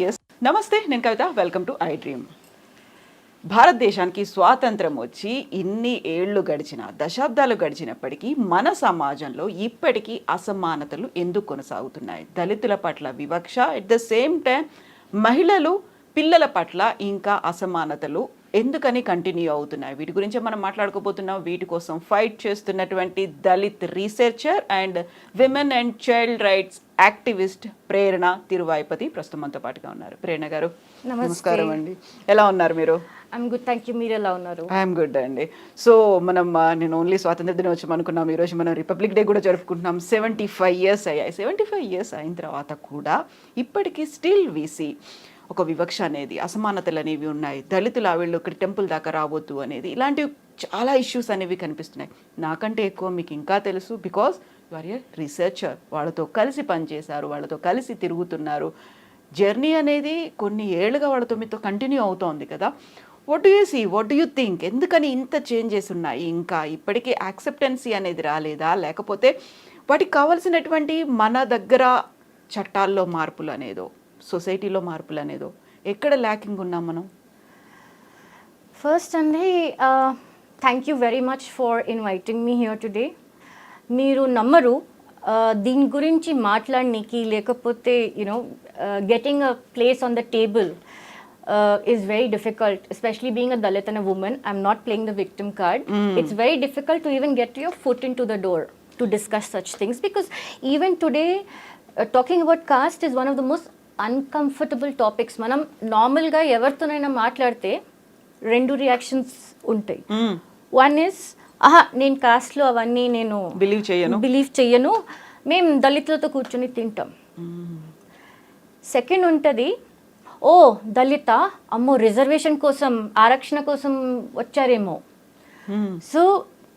Yes నమస్తే, నేను కవిత. Welcome to iDream. భారతదేశానికి స్వాతంత్రం వచ్చి ఇన్ని ఏళ్ళు గడిచిన, దశాబ్దాలు గడిచినప్పటికీ మన సమాజంలో ఇప్పటికీ అసమానతలు ఎందుకు కొనసాగుతున్నాయి? దళితుల పట్ల వివక్ష, ఎట్ ద సేమ్ టైం మహిళలు, పిల్లల పట్ల ఇంకా అసమానతలు ఎందుకని కంటిన్యూ అవుతున్నాయి? వీటి గురించి మనం మాట్లాడుకోబోతున్నాం. వీటి కోసం ఫైట్ చేస్తున్నటువంటి Dalit researcher and women and child rights activist Prerana Tiruvayipati ప్రస్తుతం మనతో పాటుగా ఉన్నారు. ప్రేరణ గారు నమస్కారం అండి. ఎలా ఉన్నారు మీరు? I'm good, thank you. మీరు ఎలా ఉన్నారు? ఐఎమ్ గుడ్ అండి. సో నేను ఓన్లీ స్వాతంత్ర దినోత్సవం అనుకున్నాం, ఈరోజు మనం రిపబ్లిక్ డే కూడా జరుపుకుంటున్నాం. 75 years అయ్యాయి. 75 years అయిన తర్వాత కూడా ఇప్పటికీ స్టిల్ వీసీ ఒక వివక్ష అనేది, అసమానతలు అనేవి ఉన్నాయి. దళితులు వీళ్ళు ఇక్కడ టెంపుల్ దాకా రావద్దు అనేది, ఇలాంటివి చాలా ఇష్యూస్ అనేవి కనిపిస్తున్నాయి. నాకంటే ఎక్కువ మీకు ఇంకా తెలుసు, because you are a researcher. వాళ్ళతో కలిసి పనిచేశారు, వాళ్ళతో కలిసి తిరుగుతున్నారు. జర్నీ అనేది కొన్ని ఏళ్ళుగా వాళ్ళతో మీతో కంటిన్యూ అవుతోంది కదా. What do you see, what do you think? ఎందుకని ఇంత చేంజెస్ ఉన్నాయి? ఇంకా ఇప్పటికీ యాక్సెప్టెన్సీ అనేది రాలేదా? లేకపోతే వాటికి కావాల్సినటువంటి మన దగ్గర చట్టాల్లో మార్పులు అనేదో, సొసైటీలో మార్పులు అనేదో ఎక్కడ ల్యాకింగ్ ఉన్నాం మనం? ఫస్ట్ అండి, thank you very much for inviting me here today. మీరు నమ్మరు, దీని గురించి మాట్లాడడానికి లేకపోతే you know getting a place on the table is very difficult, especially being a Dalit and a woman. I'm not playing the victim card. It's very difficult to even get your foot into the door to discuss such things, because even today talking about caste is one of the most uncomfortable topics. మనం నార్మల్గా ఎవరితోనైనా మాట్లాడితే రెండు reactions ఉంటాయి. One is, నేను కాస్ట్లో అవన్నీ నేను బిలీవ్ చెయ్యను, మేము దళితులతో కూర్చొని తింటాం. సెకండ్ ఉంటుంది, ఓ దళిత, అమ్మో రిజర్వేషన్ కోసం, ఆరక్షణ కోసం వచ్చారేమో. సో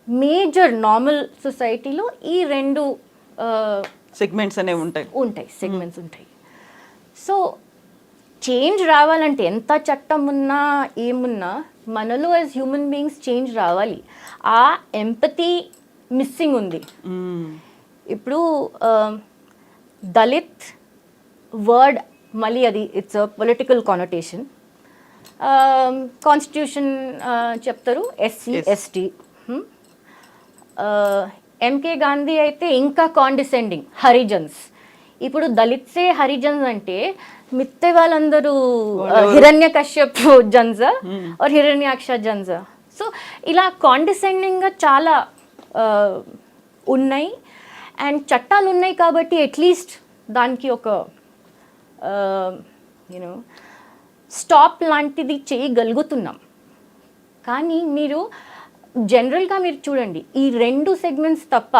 మేజర్ నార్మల్ సొసైటీలో ఈ రెండు సెగ్మెంట్స్ అనేవి ఉంటాయి. సెగ్మెంట్స్ ఉంటాయి. సో చేంజ్ రావాలంటే ఎంత చట్టం ఉన్నా ఏమున్నా మనలో యాజ్ హ్యూమన్ బీయింగ్స్ చేంజ్ రావాలి. ఆ ఎంపతి మిస్సింగ్ ఉంది. ఇప్పుడు దళిత్ వర్డ్ మళ్ళీ అది it's a political connotation. Constitution చెప్తారు ఎస్సీ ఎస్టీ. ఎంకే గాంధీ అయితే ఇంకా కాండిసెండింగ్, హరిజన్స్. ఇప్పుడు దళిత్సే హరిజన్స్ అంటే మిగతా వాళ్ళందరూ హిరణ్యకశ్యప్ జన్జా ఆర్ హిరణ్యాక్ష జన్జా. సో ఇలా కాండిసెండింగ్గా చాలా ఉన్నాయి. అండ్ చట్టాలు ఉన్నాయి కాబట్టి అట్లీస్ట్ దానికి ఒక యూనో స్టాప్ లాంటిది చేయగలుగుతున్నాం. కానీ మీరు జనరల్గా మీరు చూడండి, ఈ రెండు సెగ్మెంట్స్ తప్ప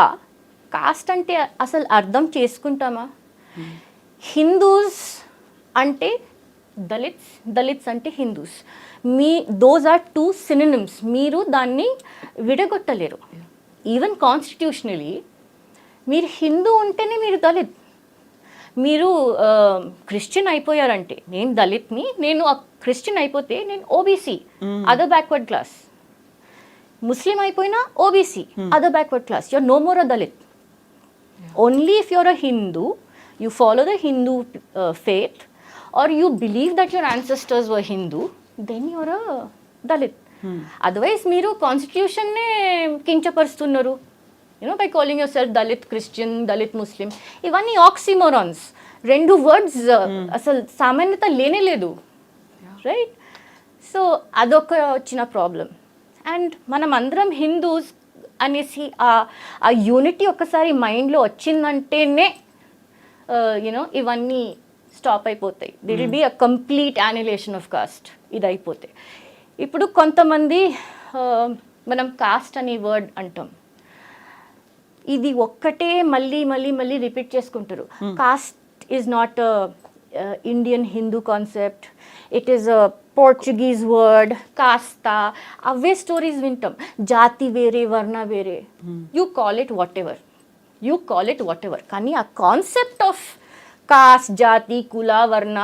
కాస్ట్ అంటే అసలు అర్థం చేసుకుంటామా? హిందూస్ అంటే దళిత్స్, దళిత్స్ అంటే Hindus. Those are two synonyms. మీరు దాన్ని విడగొట్టలేరు. ఈవెన్ కాన్స్టిట్యూషనలీ మీరు హిందూ ఉంటేనే మీరు దళిత్. మీరు క్రిస్టియన్ అయిపోయారంటే, నేను దళిత్ని, నేను క్రిస్టియన్ అయిపోతే నేను OBC, other backward class. Muslim అయిపోయినా OBC, other backward class. You're no more a Dalit. Only if you're a Hindu, you follow the Hindu faith, or you believe that your ancestors were Hindu, then you're a Dalit. Otherwise మీరు కాన్స్టిట్యూషన్నే కించపరుస్తున్నారు, by calling yourself Dalit Christian, Dalit Muslim. ఇవన్నీ ఆక్సిమోరాన్స్. రెండు words అసలు సామాన్యత లేనే లేదు, right? So అదొక చిన్న problem. And మనం అందరం హిందూస్ అనేసి ఆ యూనిటీ ఒక్కసారి మైండ్లో వచ్చిందంటేనే ఇవన్నీ స్టాప్ అయిపోతాయి. There will be a complete annihilation of caste. ఇది అయిపోతే ఇప్పుడు కొంతమంది మనం కాస్ట్ అనే వర్డ్ అంటాం, ఇది ఒక్కటే మళ్ళీ మళ్ళీ మళ్ళీ రిపీట్ చేసుకుంటారు. Cost is not Indian Hindu concept, it is a Portuguese word. కాస్తా అవే స్టోరీస్ వింటాం. జాతి వేరే, వర్ణ వేరే. You call it what ever, కానీ ఆ కాన్సెప్ట్ ఆఫ్ కాస్ట్, జాతి, కుల, వర్ణ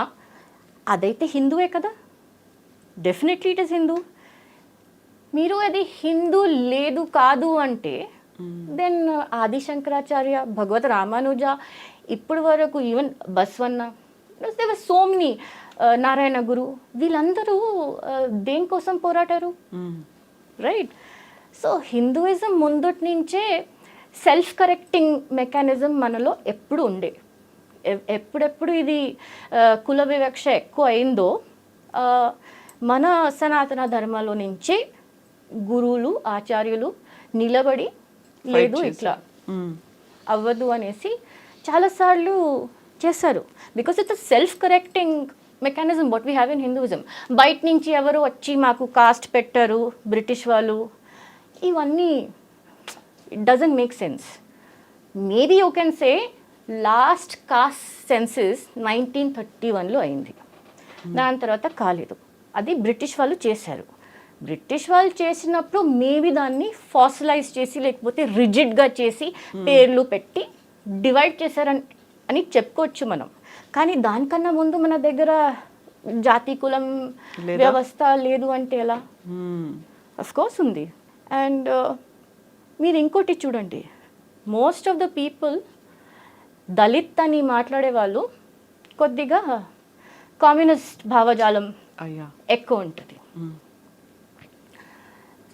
అదైతే హిందువే కదా. Definitely it is Hindu. మీరు అది హిందూ లేదు కాదు అంటే దెన్ ఆది శంకరాచార్య, భగవత్ రామానుజ, ఇప్పుడు వరకు even Basavanna, there were so many Narayana Guru, వీళ్ళందరూ దేనికోసం పోరాటారు, రైట్? సో హిందూయిజం ముందటి నుంచే సెల్ఫ్ కరెక్టింగ్ మెకానిజం మనలో ఎప్పుడు ఉండే. ఎప్పుడెప్పుడు ఇది కుల వివక్ష ఎక్కువ అయిందో మన సనాతన ధర్మంలో నుంచి గురువులు ఆచార్యులు నిలబడి లేదు ఇట్లా అవ్వదు అనేసి చాలాసార్లు చేశారు. Because it's self correcting mechanism what we have in Hinduism. బయట నుంచి ఎవరు వచ్చి మాకు కాస్ట్ పెట్టారు బ్రిటిష్ వాళ్ళు, ఇవన్నీ it doesn't make sense. Maybe you can say last caste census 1931లో అయింది, దాని తర్వాత కాలేదు. అది బ్రిటిష్ వాళ్ళు చేశారు. బ్రిటిష్ వాళ్ళు చేసినప్పుడు మేబీ దాన్ని ఫాసిలైజ్ చేసి లేకపోతే రిజిడ్గా చేసి పేర్లు పెట్టి డివైడ్ చేశారని అని చెప్పుకోవచ్చు మనం. కానీ దానికన్నా ముందు మన దగ్గర జాతి కులం వ్యవస్థ లేదు అంటే ఎలా? అఫ్ కోర్స్ ఉంది. అండ్ మీరు ఇంకోటి చూడండి, most of the people Dalit అని మాట్లాడే వాళ్ళు కొద్దిగా కమ్యూనిస్ట్ భావజాలం ఎక్కువ ఉంటుంది.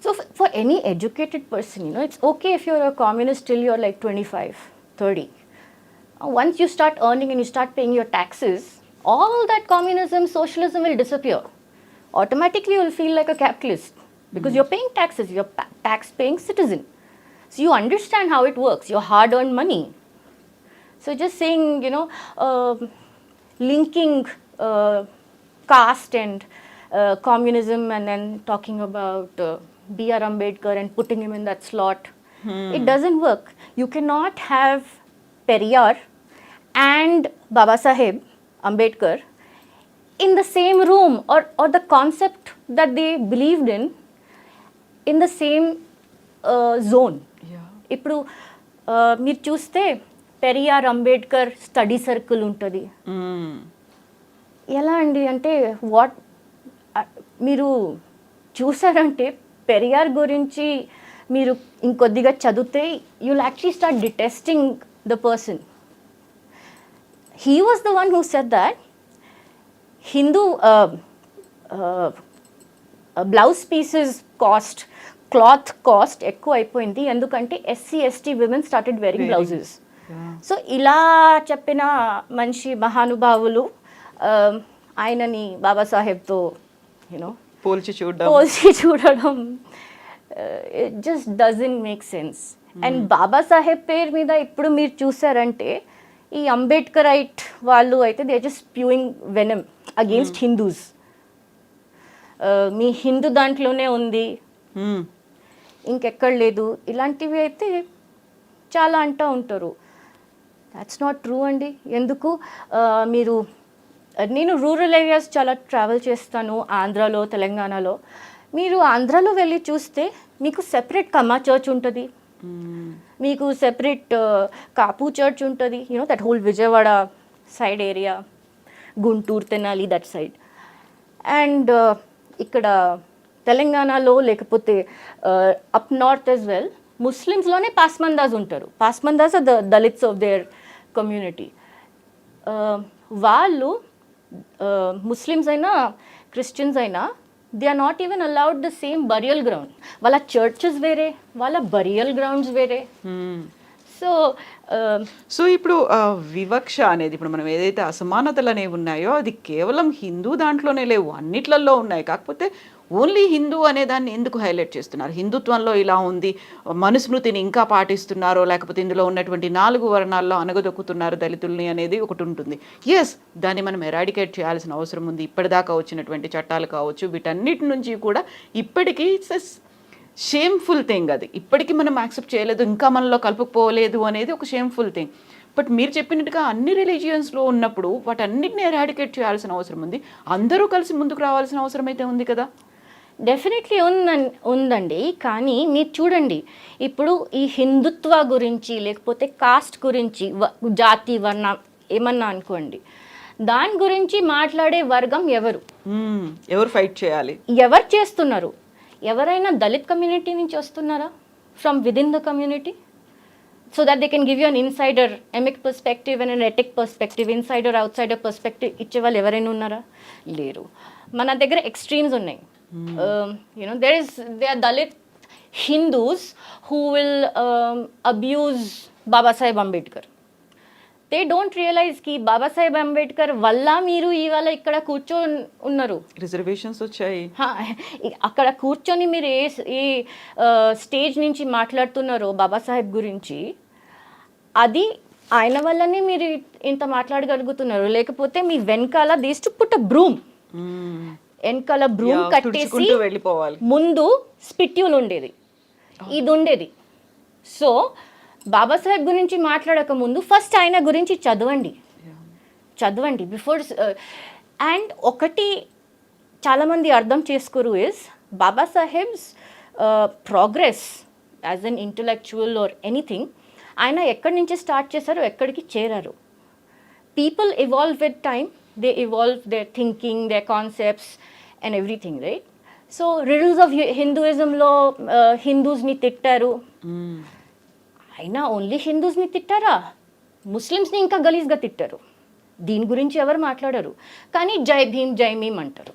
So for any educated person, it's okay if you're a communist till you're like 25, 30. Once you start earning and you start paying your taxes, all that communism, socialism will disappear. Automatically you will feel like a capitalist because you're paying taxes, you're tax-paying citizen. So you understand how it works, your hard-earned money. So just saying, linking caste and communism and then talking about B.R. Ambedkar and putting him in that slot, it doesn't work. You cannot have Periyar and Baba Saheb Ambedkar in the same room or the concept that they believed in the same zone. ఇప్పుడు మీరు చూస్తే Periyar Ambedkar study circle ఉంటుంది. ఎలా అండి అంటే what మీరు చూసారంటే పెరియార్ గురించి మీరు ఇంకొద్దిగా చదివితే you will actually start detesting the person. He was the one who said that Hindu blouse pieces cost, cloth cost ఎక్కువ అయిపోయింది ఎందుకంటే SC ST women started wearing blouses. So ఇలా చెప్పిన మనిషి మహానుభావులు ఆయనని బాబాసాహెబ్తో పోల్చి చూడడం it just doesn't make sense. And Babasaheb పేరు మీద ఇప్పుడు మీరు చూసారంటే ఈ అంబేద్కరైట్ వాళ్ళు అయితే they just spewing venom against Hindus. మీ హిందూ దాంట్లోనే ఉంది, ఇంకెక్కడ లేదు, ఇలాంటివి అయితే చాలా అంటూ ఉంటారు. దాట్స్ నాట్ ట్రూ అండి. ఎందుకు మీరు నేను రూరల్ ఏరియాస్ చాలా ట్రావెల్ చేస్తాను, ఆంధ్రాలో తెలంగాణలో. మీరు ఆంధ్రాలో వెళ్ళి చూస్తే మీకు సెపరేట్ కమ్మా చర్చ్ ఉంటుంది, మీకు సెపరేట్ కాపు చర్చ్ ఉంటుంది, that whole Vijayawada side area, Guntur Tenali that side. And ఇక్కడ తెలంగాణలో లేకపోతే అప్ నార్త్ యాజ్ వెల్ ముస్లిమ్స్లోనే పాస్మందాస్ ఉంటారు. Pasmandas are the Dalits of their community. వాళ్ళు ముస్లిమ్స్ అయినా క్రిస్టియన్స్ అయినా they are not even allowed the same burial ground. వాళ్ళ చర్చెస్ వేరే, వాళ్ళ బరియల్ గ్రౌండ్స్ వేరే. సో ఇప్పుడు వివక్ష అనేది ఇప్పుడు మనం ఏదైతే అసమానతలు అనేవి ఉన్నాయో అది కేవలం హిందూ దాంట్లోనే లేవు, అన్నిట్లలో ఉన్నాయి. కాకపోతే ఓన్లీ హిందూ అనే దాన్ని ఎందుకు హైలైట్ చేస్తున్నారు? హిందుత్వంలో ఇలా ఉంది, మనుస్మృతిని ఇంకా పాటిస్తున్నారో లేకపోతే ఇందులో ఉన్నటువంటి 4 వర్ణాల్లో అనగదొక్కుతున్నారు దళితుల్ని అనేది ఒకటి ఉంటుంది. ఎస్, దాన్ని మనం ఎరాడికేట్ చేయాల్సిన అవసరం ఉంది. ఇప్పటిదాకా వచ్చినటువంటి చట్టాలు కావచ్చు, వీటన్నిటి నుంచి కూడా ఇప్పటికీ షేమ్ఫుల్ థింగ్ అది. ఇప్పటికీ మనం యాక్సెప్ట్ చేయలేదు, ఇంకా మనలో కలుపుకోలేదు అనేది ఒక షేమ్ఫుల్ థింగ్. బట్ మీరు చెప్పినట్టుగా అన్ని రిలీజియన్స్లో ఉన్నప్పుడు వాటన్నిటిని ఎరాడికేట్ చేయాల్సిన అవసరం ఉంది. అందరూ కలిసి ముందుకు రావాల్సిన అవసరం అయితే ఉంది కదా. డెఫినెట్లీ ఉందండి. కానీ మీరు చూడండి, ఇప్పుడు ఈ హిందుత్వ గురించి లేకపోతే కాస్ట్ గురించి, జాతి వర్ణం ఏమన్నా అనుకోండి, దాని గురించి మాట్లాడే వర్గం ఎవరు ఫైట్ చేయాలి, ఎవరు చేస్తున్నారు? ఎవరైనా దళిత్ కమ్యూనిటీ నుంచి వస్తున్నారా? From within the community? So that they can give you an insider emic perspective and an etic perspective, insider outsider perspective ఇచ్చే వాళ్ళు ఎవరైనా ఉన్నారా? లేరు. మన దగ్గర ఎక్స్ట్రీమ్స్ ఉన్నాయి. You know they are Dalit Hindus who will abuse Babasaheb Ambedkar. They don't realise కి బాబాసాహెబ్ అంబేద్కర్ వల్ల మీరు ఇవాళ ఇక్కడ కూర్చొని ఉన్నారు. రిజర్వేషన్స్ వచ్చాయి. అక్కడ కూర్చొని మీరు ఏ స్టేజ్ నుంచి మాట్లాడుతున్నారో బాబాసాహెబ్ గురించి, అది ఆయన వల్లనే మీరు ఇంత మాట్లాడగలుగుతున్నారు. లేకపోతే మీ వెనకాల this to put a broom, వెనకాల బ్రూమ్ కట్టేసి వెళ్ళిపోవాలి. ముందు స్పిట్యూల్ ఉండేది, ఇది ఉండేది. సో బాబాసాహెబ్ గురించి మాట్లాడక ముందు ఫస్ట్ ఆయన గురించి చదవండి బిఫోర్. అండ్ ఒకటి చాలామంది అర్థం చేసుకోరు is Babasaheb's progress as an intellectual or anything, ఆయన ఎక్కడి నుంచి స్టార్ట్ చేశారో ఎక్కడికి చేరారు. People evolve with time, they evolve their thinking, their concepts and everything, right? So riddles of హిందూయిజంలో హిందూస్ని తిట్టారు. అయినా ఓన్లీ హిందూస్ని తిట్టారా? ముస్లిమ్స్ని ఇంకా గలీజ్గా తిట్టారు. దీని గురించి ఎవరు మాట్లాడరు. కానీ జై భీమ్ జై మీమ్ అంటారు.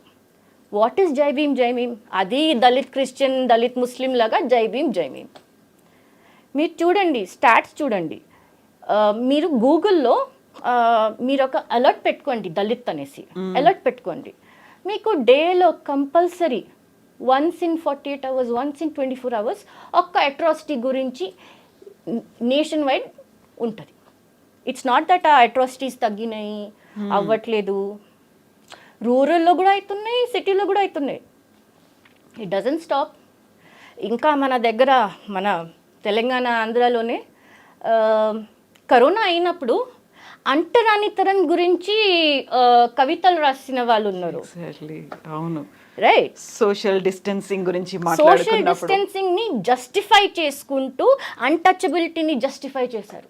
వాట్ ఈస్ జై భీమ్ జై మీమ్? అది దళిత్ క్రిస్టియన్, దళిత్ ముస్లిం లాగా జై భీమ్ జై మీమ్. మీరు చూడండి, స్టాట్స్ చూడండి. మీరు గూగుల్లో మీరు ఒక అలర్ట్ పెట్టుకోండి, దళిత్ అనేసి అలర్ట్ పెట్టుకోండి. మీకు డేలో compulsory once in 48 hours, once in 24 hours ఒక్క అట్రాసిటీ గురించి నేషన్ వైడ్ ఉంటుంది. ఇట్స్ నాట్ దట్ ఆ అట్రాసిటీస్ తగ్గినాయి, అవ్వట్లేదు. రూరల్లో కూడా అవుతున్నాయి, సిటీలో కూడా అవుతున్నాయి. It doesn't stop. ఇంకా మన దగ్గర మన తెలంగాణ, ఆంధ్రాలోనే కరోనా అయినప్పుడు అంటరానితనం గురించి కవితలు రాసిన వాళ్ళు ఉన్నారు. అవును, రైట్. సోషల్ డిస్టెన్సింగ్ గురించి సోషల్ డిస్టెన్సింగ్ ని జస్టిఫై చేసుకుంటూ అన్టచబిలిటీని జస్టిఫై చేశారు.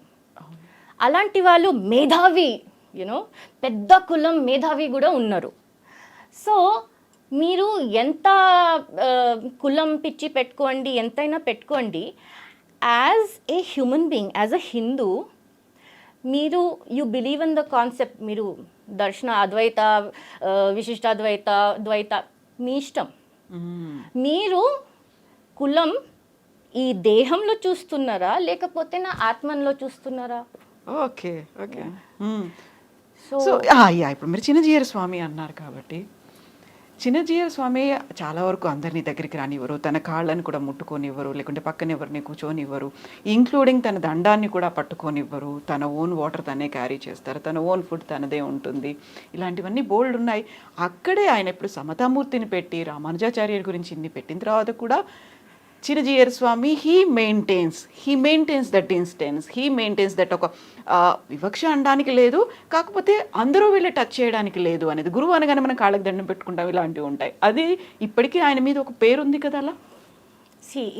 అలాంటి వాళ్ళు మేధావి, యూనో పెద్ద కులం మేధావి కూడా ఉన్నారు. సో మీరు ఎంత కులం పిచ్చి పెట్టుకోండి, ఎంతైనా పెట్టుకోండి, as a human being, as a Hindu, మీరు you believe in the concept. మీరు దర్శన, అద్వైత, విశిష్టాద్వైత, ద్వైత మీ ఇష్టం. మీరు కులం ఈ దేహంలో చూస్తున్నారా లేకపోతే నా ఆత్మలో చూస్తున్నారా? Okay okay. సో ఇప్పుడు మీరు చిన్న జీయర్ స్వామి అన్నారు కాబట్టి, చిన్న జీయర్ స్వామి చాలా వరకు అందరినీ దగ్గరికి రానివ్వరు, తన కాళ్ళని కూడా ముట్టుకోనివ్వరు, లేకుంటే పక్కన ఎవరిని కూర్చోనివ్వరు, ఇంక్లూడింగ్ తన దండాన్ని కూడా పట్టుకోనివ్వరు. తన ఓన్ వాటర్ తనే క్యారీ చేస్తారు, తన ఓన్ ఫుడ్ తనదే ఉంటుంది. ఇలాంటివన్నీ బోల్డ్ ఉన్నాయి. అక్కడే ఆయన ఇప్పుడు సమతామూర్తిని పెట్టి రామానుజాచార్యుల గురించి ఇన్ని పెట్టిన తర్వాత కూడా Chinna Jeeyar Swamy he maintains that instance, he maintains that. ఒక వివక్ష అనడానికి లేదు, కాకపోతే అందరూ వెళ్ళి టచ్ చేయడానికి లేదు అనేది. గురువు అనగానే మనం కాళ్ళకి దండం పెట్టుకుంటాం, ఇలాంటివి ఉంటాయి. అది ఇప్పటికీ ఆయన మీద ఒక పేరు ఉంది కదా అలా.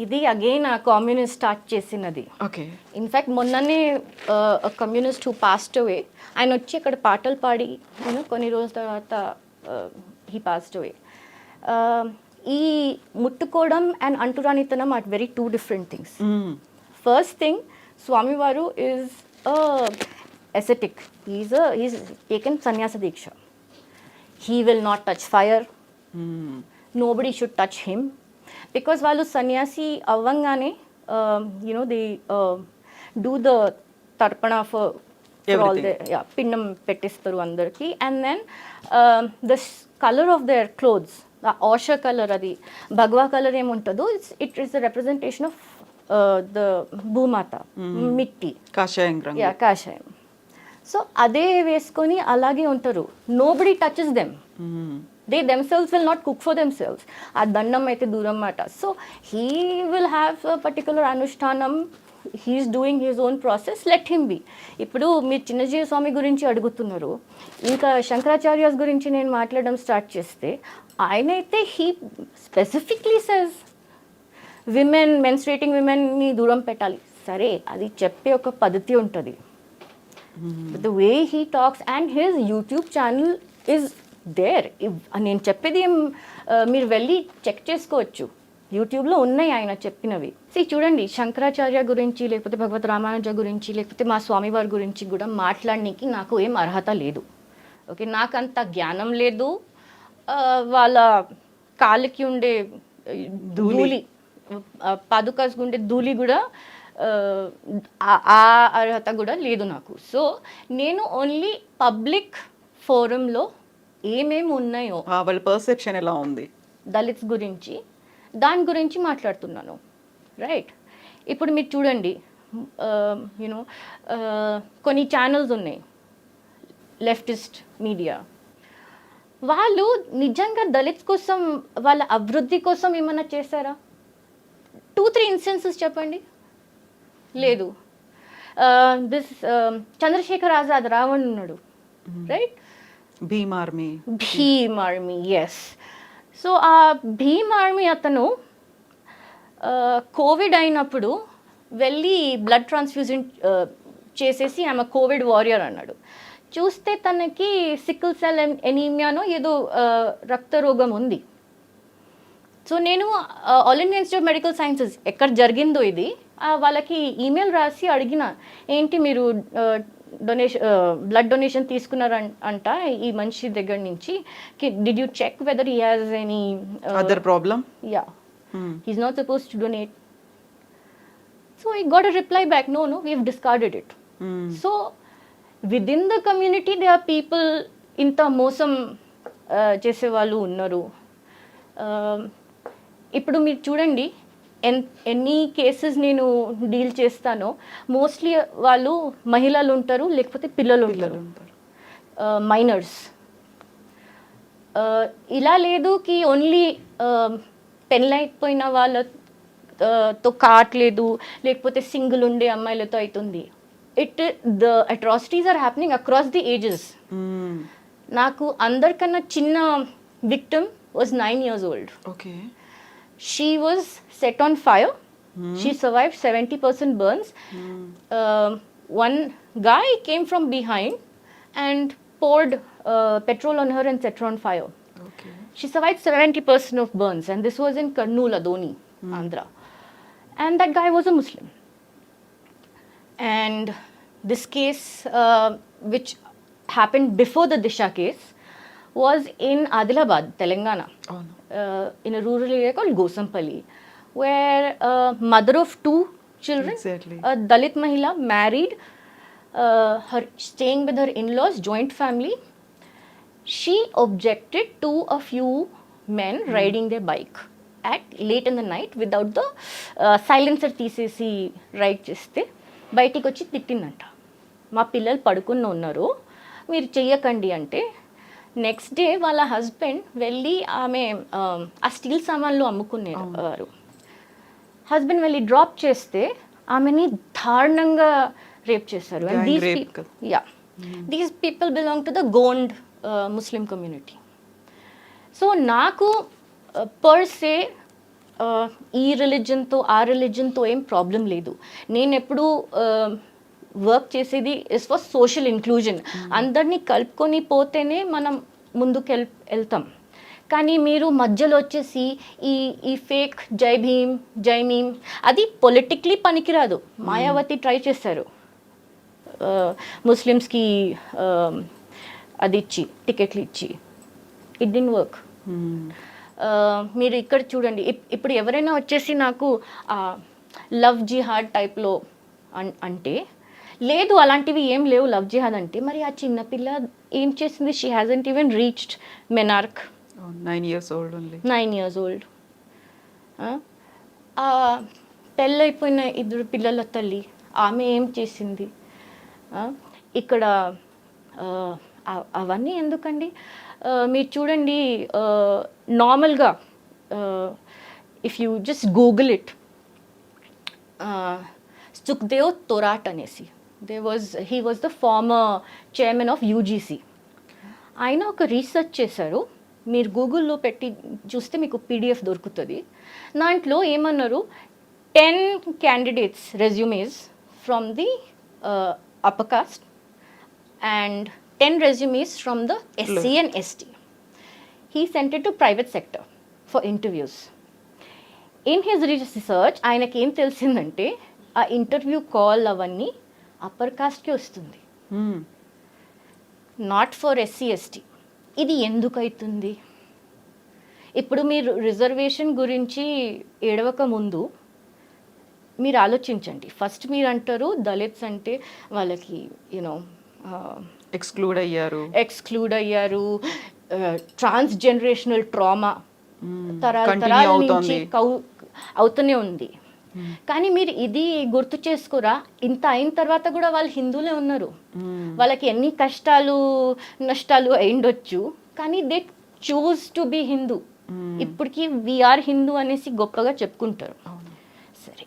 ఇది అగైన్ ఆ కమ్యూనిస్ట్ స్టార్ట్ చేసినది. ఓకే. ఇన్ఫ్యాక్ట్ మొన్ననే కమ్యూనిస్ట్ హూ పాస్డ్ అవే, ఆయన వచ్చి ఇక్కడ పాటలు పాడి కొన్ని రోజుల తర్వాత హీ పాస్డ్ అవే. ఈ ముట్టుకోవడం అండ్ అంటురానితనం are very two different things. First thing, స్వామివారు is ascetic. He's taken sannyasa diksha. He will not touch fire. Nobody should touch him. Because వాళ్ళు సన్యాసి అవ్వంగానే they do the tarpana for all the పిండం పెట్టిస్తారు అందరికి. And then the color of their clothes, the osha color, అది భగవా colour ఏముంటుందో, it is a representation of the భూమాత, మిట్టి, కాషాయం రంగు. కాషాయం. సో అదే వేసుకొని అలాగే ఉంటారు. Nobody touches them. They themselves will not cook for themselves. ఆ దండం అయితే దూరం మాట. So he will have a particular అనుష్ఠానం. He's doing his own process, let him be. ఇప్పుడు మీరు చిన్న జీయర్ స్వామి గురించి అడుగుతున్నారు, ఇంకా శంకరాచార్యాస్ గురించి నేను మాట్లాడడం స్టార్ట్ చేస్తే, ఆయనైతే he specifically says women, menstruating విమెన్ని దూరం పెట్టాలి. సరే, అది చెప్పే ఒక పద్ధతి ఉంటుంది. The way he talks and his YouTube channel is there. నేను చెప్పేది మీరు వెళ్ళి చెక్ చేసుకోవచ్చు. యూట్యూబ్లో ఉన్నాయి ఆయన చెప్పినవి. చూడండి, శంకరాచార్య గురించి లేకపోతే భగవత్ రామానుజ గురించి లేకపోతే మా స్వామివారి గురించి కూడా మాట్లాడడానికి నాకు ఏం అర్హత లేదు. ఓకే, నాకంత జ్ఞానం లేదు. వాళ్ళ కాళ్ళకి ఉండే ధూళి, పాదుకాస్ ఉండే ధూళి కూడా ఆ అర్హత కూడా లేదు నాకు. సో నేను ఓన్లీ పబ్లిక్ ఫోరంలో ఏమేమి ఉన్నాయో వాళ్ళ పర్సెప్షన్ ఎలా ఉంది దళిత్స్ గురించి, దాని గురించి మాట్లాడుతున్నాను. రైట్, ఇప్పుడు మీరు చూడండి, యూనో కొన్ని ఛానల్స్ ఉన్నాయి లెఫ్టిస్ట్ మీడియా, వాళ్ళు నిజంగా దళిత్స్ కోసం వాళ్ళ అభివృద్ధి కోసం ఏమైనా చేశారా? 2-3 ఇన్స్టెన్సెస్ చెప్పండి. లేదు. దిస్ చంద్రశేఖర్ ఆజాద్ రావణ్ ఉన్నాడు, right? Bhim army, yes. So ఆ భీమ్ ఆర్మీ అతను కోవిడ్ అయినప్పుడు వెళ్ళి బ్లడ్ ట్రాన్స్ఫ్యూజన్ చేసేసి ఆమె కోవిడ్ వారియర్ అన్నాడు. చూస్తే తనకి సికిల్ సెల్ ఎనీమియానో ఏదో రక్త రోగం ఉంది. సో నేను all India institute of medical sciences ఎక్కడ జరిగిందో ఇది వాళ్ళకి ఈమెయిల్ రాసి అడిగిన, ఏంటి మీరు బ్లడ్ డొనేషన్ తీసుకున్నారంట ఈ మనిషి దగ్గర నుంచి, did you check whether he has any other problem? Yeah, he's not supposed to donate. So I got a reply back, no we have discarded it. So within the community there are people ఇంత మోసం చేసేవాళ్ళు ఉన్నారు. ఇప్పుడు మీరు చూడండి, ఎన్ని cases నేను deal చేస్తానో మోస్ట్లీ వాళ్ళు మహిళలు ఉంటారు, లేకపోతే పిల్లలు ఉంటారు, మైనర్స్. ఇలా లేదు కి ఓన్లీ పెళ్ళైపోయిన వాళ్ళతో కావట్లేదు, లేకపోతే సింగిల్ ఉండే అమ్మాయిలతో అవుతుంది. The atrocities are happening across the ages. నాకు అందరికన్నా చిన్న victim was 9 years old. Okay. She was set on fire. She survived 70% burns. One guy came from behind and poured petrol on her and set her on fire. Okay. She survived 70% of burns, and this was in Kurnool, Adoni, Andhra. And that guy was a Muslim. And this case, which happened before the Disha case, was in Adilabad, Telangana. Oh, no. In a rural area called Gosampalli, where a mother of 2 children, exactly, a Dalit Mahila, married, her staying with her in-laws, joint family. She objected to a few men riding their bike at late in the night without the silencer తీసేసి ride చేస్తే బయటికి వచ్చి తిట్టిందంట. మా పిల్లలు పడుకున్న ఉన్నారు, మీరు చెయ్యకండి అంటే, నెక్స్ట్ డే వాళ్ళ హస్బెండ్ వెళ్ళి ఆమె ఆ స్టీల్ సామాన్లు అమ్ముకునేవారు, హస్బెండ్ వెళ్ళి డ్రాప్ చేస్తే ఆమెని దారుణంగా రేప్ చేశారు. And these people belong to the Gond Muslim community. So నాకు పర్ సే ఈ రిలీజన్తో ఆ రిలీజన్తో ఏం ప్రాబ్లం లేదు. నేను ఎప్పుడు వర్క్ చేసేది ఇస్ ఫర్ సోషల్ ఇంక్లూజన్. అందరినీ కలుపుకొని పోతేనే మనం ముందుకు వెళ్తాం. కానీ మీరు మధ్యలో వచ్చేసి ఈ ఫేక్ జై భీమ్ జై మీమ్, అది పొలిటిక్లీ పనికిరాదు. మాయావతి ట్రై చేశారు ముస్లిమ్స్కి అది ఇచ్చి, టికెట్లు ఇచ్చి, ఇట్ డిడ్ంట్ వర్క్. మీరు ఇక్కడ చూడండి, ఇప్పుడు ఎవరైనా వచ్చేసి నాకు లవ్ జిహాద్ టైప్లో అంటే, లేదు అలాంటివి ఏం లేవు లవ్ జిహాద్ అంటే, మరి ఆ చిన్న పిల్ల ఏం చేసింది? She hasn't even reached menarche. 9 years old only. 9 years old. పెళ్ళైపోయిన 2 పిల్లల తల్లి ఆమె ఏం చేసింది? ఇక్కడ అవన్నీ ఎందుకండి? మీరు చూడండి, నార్మల్గా if you just Google it, Sukhdev Thorat అనేసి, he was the former chairman of UGC. ఆయన ఒక రీసెర్చ్ చేశారు, మీరు గూగుల్లో పెట్టి చూస్తే మీకు PDF దొరుకుతుంది. దాంట్లో ఏమన్నారు, 10 candidates resumes from the upper caste and 10 resumes from the SC and ST. He sent it to private sector for interviews. In his research ఆయనకి ఏం తెలిసిందంటే ఆ ఇంటర్వ్యూ కాల్ అవన్నీ అప్పర్ కాస్ట్కి వస్తుంది, నాట్ ఫర్ ఎస్సీ ఎస్టీ. ఇది ఎందుకు అవుతుంది? ఇప్పుడు మీరు రిజర్వేషన్ గురించి ఏడవక ముందు మీరు ఆలోచించండి. ఫస్ట్ మీరు అంటారు దళిత్స్ అంటే వాళ్ళకి యూనో ఎక్స్క్లూడ్ అయ్యారు, ట్రాన్స్ జనరేషనల్ ట్రామా తరాల నుంచి అవుతూనే ఉంది. కానీ మీరు ఇది గుర్తు చేసుకోరా, ఇంత అయిన తర్వాత కూడా వాళ్ళు హిందువులే ఉన్నారు. వాళ్ళకి ఎన్ని కష్టాలు నష్టాలు అయిండొచ్చు, కానీ they choose to be Hindu. ఇప్పటికీ వీఆర్ హిందూ అనేసి గొప్పగా చెప్పుకుంటారు. సరే,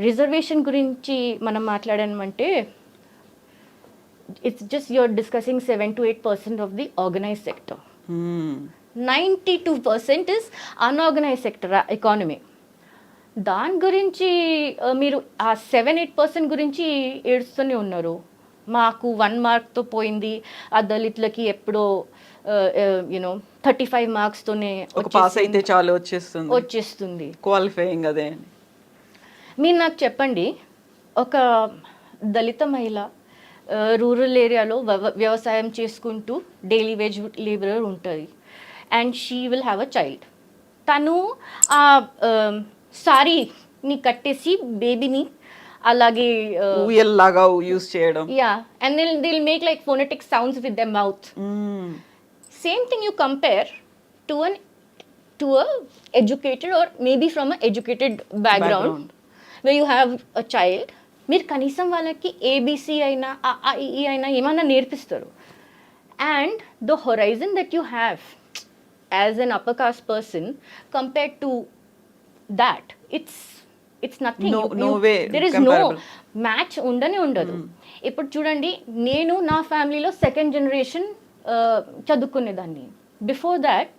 రిజర్వేషన్ గురించి మనం మాట్లాడామంటే it's just you're discussing 7 to 8% of the organised sector. 92% is unorganised sector economy. దాని గురించి మీరు ఆ 7-8% గురించి ఏడుస్తూనే ఉన్నారు. మాకు 1 మార్క్తో పోయింది, ఆ దళితులకి ఎప్పుడో 35 మార్క్స్తోనే పాస్ అయితే చాలు వచ్చేస్తుంది క్వాలిఫైయింగ్. అదే మీరు నాకు చెప్పండి, ఒక దళిత మహిళ రూరల్ ఏరియాలో వ్యవసాయం చేసుకుంటూ డైలీ వేజ్ లేబరర్ ఉంటుంది, and she will have a child. తను ఆ సారీని కట్టేసి బేబీని అలాగే లాగా యూస్ చేయడం, and they'll make like phonetic sounds with their mouth. Same thing you compare to a educated or maybe from a educated background where you have a child. మీరు కనీసం వాళ్ళకి ఏబిసి అయినా ఈ అయినా ఏమైనా నేర్పిస్తారు. And the horizon that you have as an upper caste person compared to that it's nothing. No way there is comparable. No match ఉండదు. ఇప్పుడు చూడండి, నేను నా ఫ్యామిలీలో 2nd generation చదువుకునేదాన్ని. Before that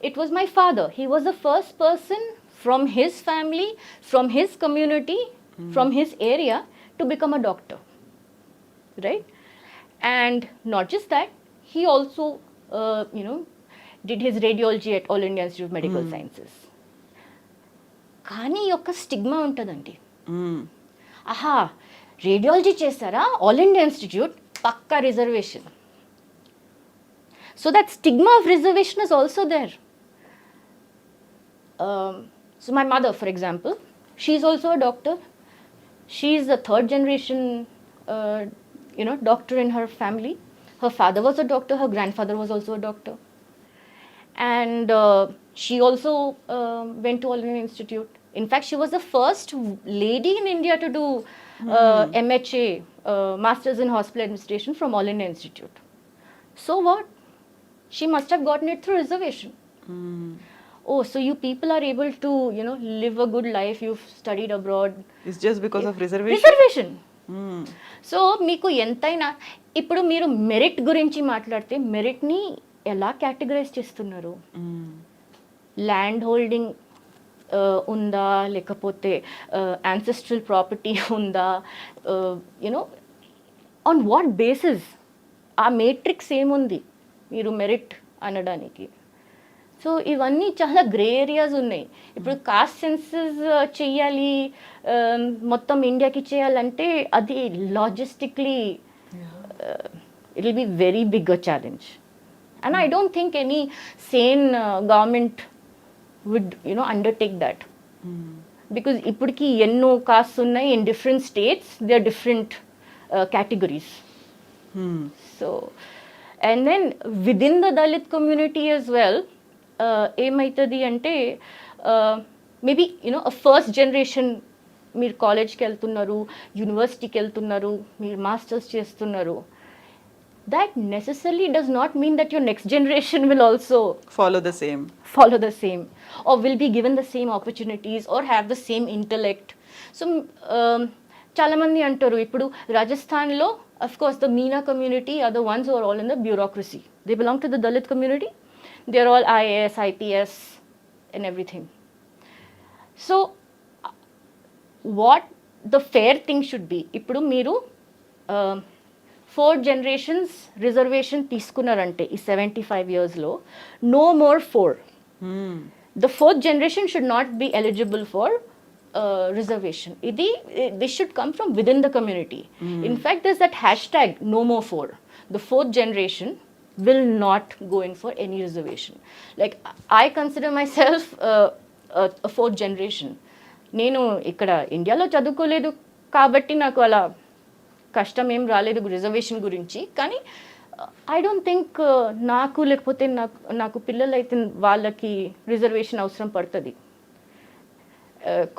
it was my father. He was the first person from his family, from his community, from his area to become a doctor, right? And not just that, he also did his radiology at All India Institute of Medical Sciences. కానీ ఒక stigma ఉంటుందండి. ఆహా, radiology చేస్తారా, all India institute, పక్కా reservation. So that stigma of reservation is also there. So my mother, for example, she is also a doctor. She is the 3rd generation doctor in her family. Her father was a doctor, her grandfather was also a doctor. And she also went to All India Institute. In fact, she was the first lady in India to do MHA, Masters in Hospital Administration, from All India Institute. So what? She must have gotten it through reservation. Oh, so you people are able to, live a good life. You've studied abroad. It's just because of reservation? Reservation. So మీకు ఎంతైనా, ఇప్పుడు మీరు merit గురించి మాట్లాడితే మెరిట్ని ఎలా categorise చేస్తున్నారు? Land holding ఉందా, లేకపోతే యాన్సెస్ట్రల్ ప్రాపర్టీ ఉందా, ఆన్ వాట్ బేసిస్? ఆ మేట్రిక్స్ ఏముంది మీరు మెరిట్ అనడానికి? సో ఇవన్నీ చాలా గ్రే ఏరియాస్ ఉన్నాయి. ఇప్పుడు కాస్ట్ సెన్సస్ చెయ్యాలి, మొత్తం ఇండియాకి చేయాలంటే అది logistically it will be very big a challenge. And I don't think any sane government would, undertake that. Because ippudiki enno castes unnai in different states, they are different categories. So, and then within the Dalit community as well, emaitadi ante maybe a first generation meer college ki veltunnaru, university ki veltunnaru, meer masters chestunnaru. That necessarily does not mean that your next generation will also follow the same or will be given the same opportunities or have the same intellect. So చాలా మంది అంటారు, ఇప్పుడు రాజస్థాన్లో of course the Meena community are the ones who are all in the bureaucracy. They belong to the Dalit community. They are all IAS, IPS and everything. So what the fair thing should be, ఇప్పుడు మీరు 4 generations reservation తీసుకున్నారంటే ఈ 75 yearsలో, no more 4. the fourth generation should not be eligible for reservation. This should come from within the community. In fact, there's that hashtag no more four. The fourth generation will not go in for any reservation. Like, I consider myself a fourth generation. నేను ఇక్కడ ఇండియాలో చదువుకోలేదు కాబట్టి నాకు అలా కష్టం ఏం రాలేదు రిజర్వేషన్ గురించి. కానీ ఐ డోంట్ థింక్ నాకు లేకపోతే నాకు పిల్లలు అయితే వాళ్ళకి రిజర్వేషన్ అవసరం పడుతుంది.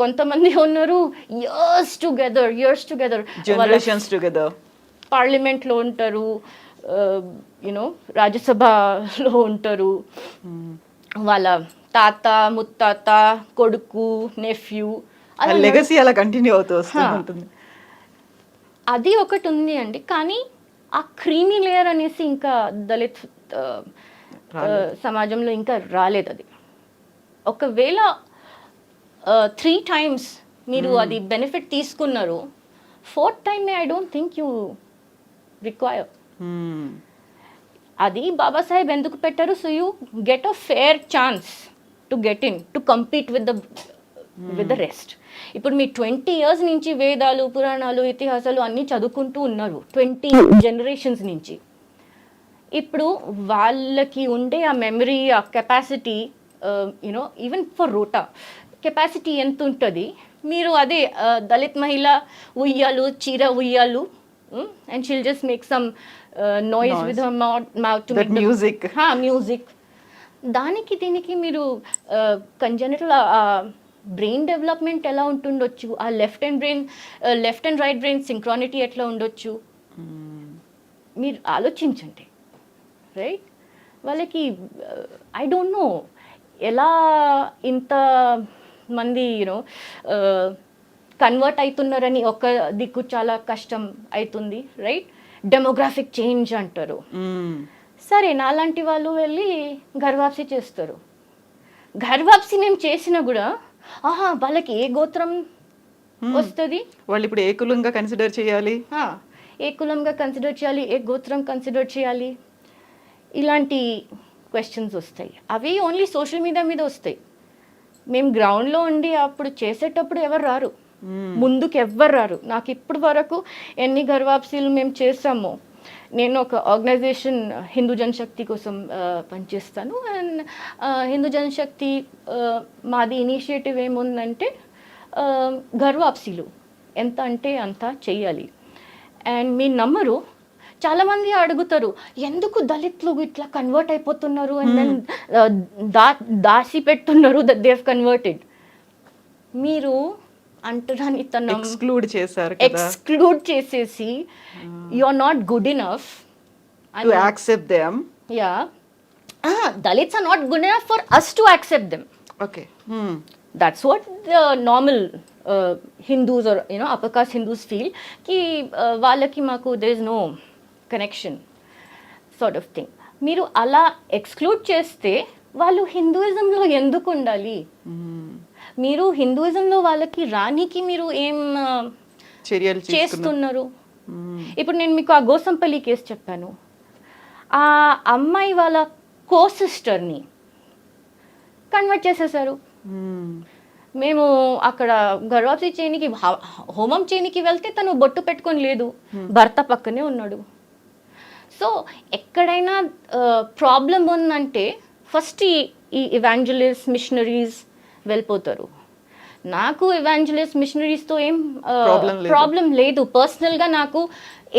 కొంతమంది ఉన్నారు ఇయర్స్ టుగెదర్ జనరేషన్స్ టుగెదర్ పార్లమెంట్లో ఉంటారు, యూనో రాజ్యసభలో ఉంటారు, వాళ్ళ తాత ముత్తాత కొడుకు నెఫ్యూ లెగసీ అలా కంటిన్యూ అవుతూ ఉంటుంది. అది ఒకటి ఉంది అండి. కానీ ఆ క్రీమీ లేయర్ అనేసి ఇంకా దళిత్ సమాజంలో ఇంకా రాలేదు. అది ఒకవేళ 3 times మీరు అది బెనిఫిట్ తీసుకున్నారు, 4th time I don't think you require. అది బాబాసాహెబ్ ఎందుకు పెట్టారు? So you get a fair chance to get in to compete with the rest. ఇప్పుడు మీ 20 years నుంచి వేదాలు పురాణాలు ఇతిహాసాలు అన్నీ చదువుకుంటూ ఉన్నారు 20 generations నుంచి. ఇప్పుడు వాళ్ళకి ఉండే ఆ మెమరీ, ఆ capacity, you know even for rote capacity ఎంత ఉంటుంది? మీరు అదే దళిత్ మహిళ ఉయ్యాలు చీర ఉయ్యాలు and she'll just make some noise with her mouth to make music. Music. దానికి దీనికి మీరు కంజెనిటల్ బ్రెయిన్ డెవలప్మెంట్ ఎలా ఉంటుండొచ్చు, ఆ left and right brain synchronicity ఎట్లా ఉండొచ్చు మీరు ఆలోచించండి. రైట్? వాళ్ళకి ఐ డోంట్ నో ఎలా ఇంత మంది యూనో కన్వర్ట్ అవుతున్నారని ఒక దిక్కు చాలా కష్టం అవుతుంది. రైట్? డెమోగ్రాఫిక్ చేంజ్ అంటారు. సరే, నాలాంటి వాళ్ళు వెళ్ళి గర్వాప్సి చేస్తారు. గర్వాప్సి మేము చేసినా కూడా వాళ్ళకి ఏ గోత్రం వస్తుంది? వాళ్ళు ఇప్పుడు ఏ కులంగా కన్సిడర్ చేయాలి, ఏ కులంగా కన్సిడర్ చేయాలి, ఏ గోత్రం కన్సిడర్ చేయాలి, ఇలాంటి క్వశ్చన్స్ వస్తాయి. అవి ఓన్లీ సోషల్ మీడియా మీద వస్తాయి. మేము గ్రౌండ్లో ఉండి అప్పుడు చేసేటప్పుడు ఎవరు రారు, ముందుకు ఎవ్వరు రారు. నాకు ఇప్పుడు వరకు ఎన్ని గర్వాప్సీలు మేము చేసామో, నేను ఒక ఆర్గనైజేషన్ హిందూ జనశక్తి కోసం పనిచేస్తాను. అండ్ హిందూ జనశక్తి మాది ఇనిషియేటివ్ ఏముందంటే గర్వాప్సీలు ఎంత అంటే అంత చెయ్యాలి. అండ్ మీ నమ్మరు, చాలామంది అడుగుతారు ఎందుకు దళితులు ఇట్లా కన్వర్ట్ అయిపోతున్నారు అండ్ దెన్ దాసి పెట్టున్నారు, దట్ దే హావ్ కన్వర్టెడ్. మీరు అంటరాని తనం ఎక్స్క్లూడ్ చేసేసి you are not good enough to accept them. Yeah, Dalits are not good enough for us to accept them. Okay, that's what the normal Hindus are you know upper caste Hindus feel కి వాళ్ళకి మాకు there is no connection sort of thing. మీరు అలా exclude చేస్తే వాళ్ళు హిందూయిజంలో ఎందుకు ఉండాలి? మీరు హిందూయిజంలో వాళ్ళకి రానికి మీరు ఏం చర్యలు చేస్తున్నారు? ఇప్పుడు నేను మీకు ఆ గోసంపల్లి కేసు చెప్పాను. ఆ అమ్మాయి వాళ్ళ కో సిస్టర్ని కన్వర్ట్ చేసేసారు. మేము అక్కడ గర్వాప్సి చేయనికి హోమం చేయనికి వెళ్తే తను బొట్టు పెట్టుకొని లేదు, భర్త పక్కనే ఉన్నాడు. సో ఎక్కడైనా ప్రాబ్లం ఉందంటే ఫస్ట్ ఈ ఇవాంజలిస్ట్ మిషనరీస్ వెళ్ళిపోతారు. నాకు ఇవాంజలిస్ట్ మిషనరీస్తో ఏం ప్రాబ్లం లేదు, పర్సనల్గా నాకు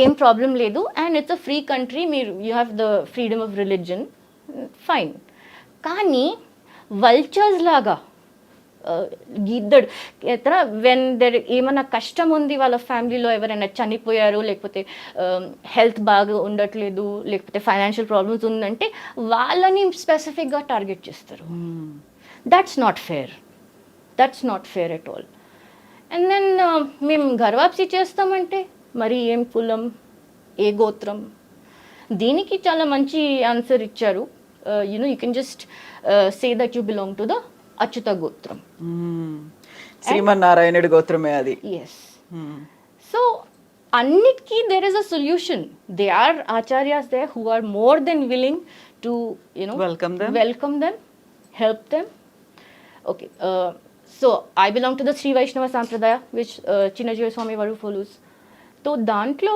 ఏం ప్రాబ్లం లేదు. And it's a free country, మీరు you have the freedom of religion, fine. కానీ వల్చర్స్ లాగా గిద్దడు ఎత్తరా వెన్ దర్ ఏమైనా కష్టం ఉంది వాళ్ళ ఫ్యామిలీలో, ఎవరైనా చనిపోయారు, లేకపోతే హెల్త్ బాగా ఉండట్లేదు, లేకపోతే ఫైనాన్షియల్ ప్రాబ్లమ్స్ ఉందంటే వాళ్ళని స్పెసిఫిక్గా టార్గెట్ చేస్తారు. That's not fair at all. And then మేము గర్వాప్సి చేస్తామంటే మరి ఏం కులం, ఏ గోత్రం? దీనికి చాలా మంచి ఆన్సర్ ఇచ్చారు. You can just say that you belong to the Achyuta గోత్రం, శ్రీమన్నారాయణుడి గోత్రమే అది. ఎస్. సో అన్నిటికీ there is a solution. They are acharyas there who are more than willing to welcome them, help them. Okay. So I belong to the Sri Vaishnava Sampradaya, which Chinna Jeeyar Swamy Varu follows. So dantlo,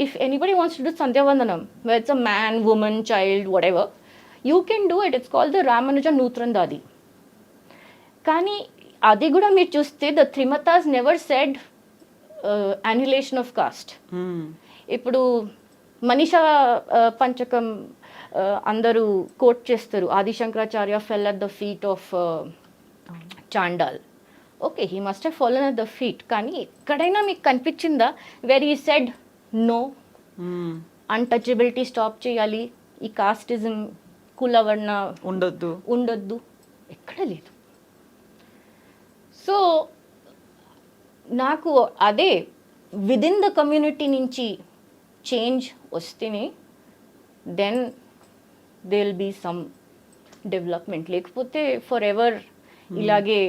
if anybody wants to do Sandhya Vandanam, where it's a man, woman, child, whatever, you can do it. It's called the Ramanuja Nutrandadi. కానీ అది కూడా మీరు చూస్తే the Trimatas never said annihilation of caste. ఇప్పుడు మనీషా పంచకం అందరూ quote చేస్తారు, Adi Shankaracharya fell at the feet of Chandal. Okay, he must have fallen at the feet, కానీ ఎక్కడైనా మీకు కనిపించిందా where he said no, untouchability stop చేయాలి, ఈ కాస్టిజం కులవర్ణ ఉండొద్దు, ఎక్కడ లేదు. సో నాకు అదే విదిన్ ద కమ్యూనిటీ నుంచి చేంజ్ వస్తేనే then they will be some development, లేకపోతే ఫర్ ఎవర్ ఇలాగే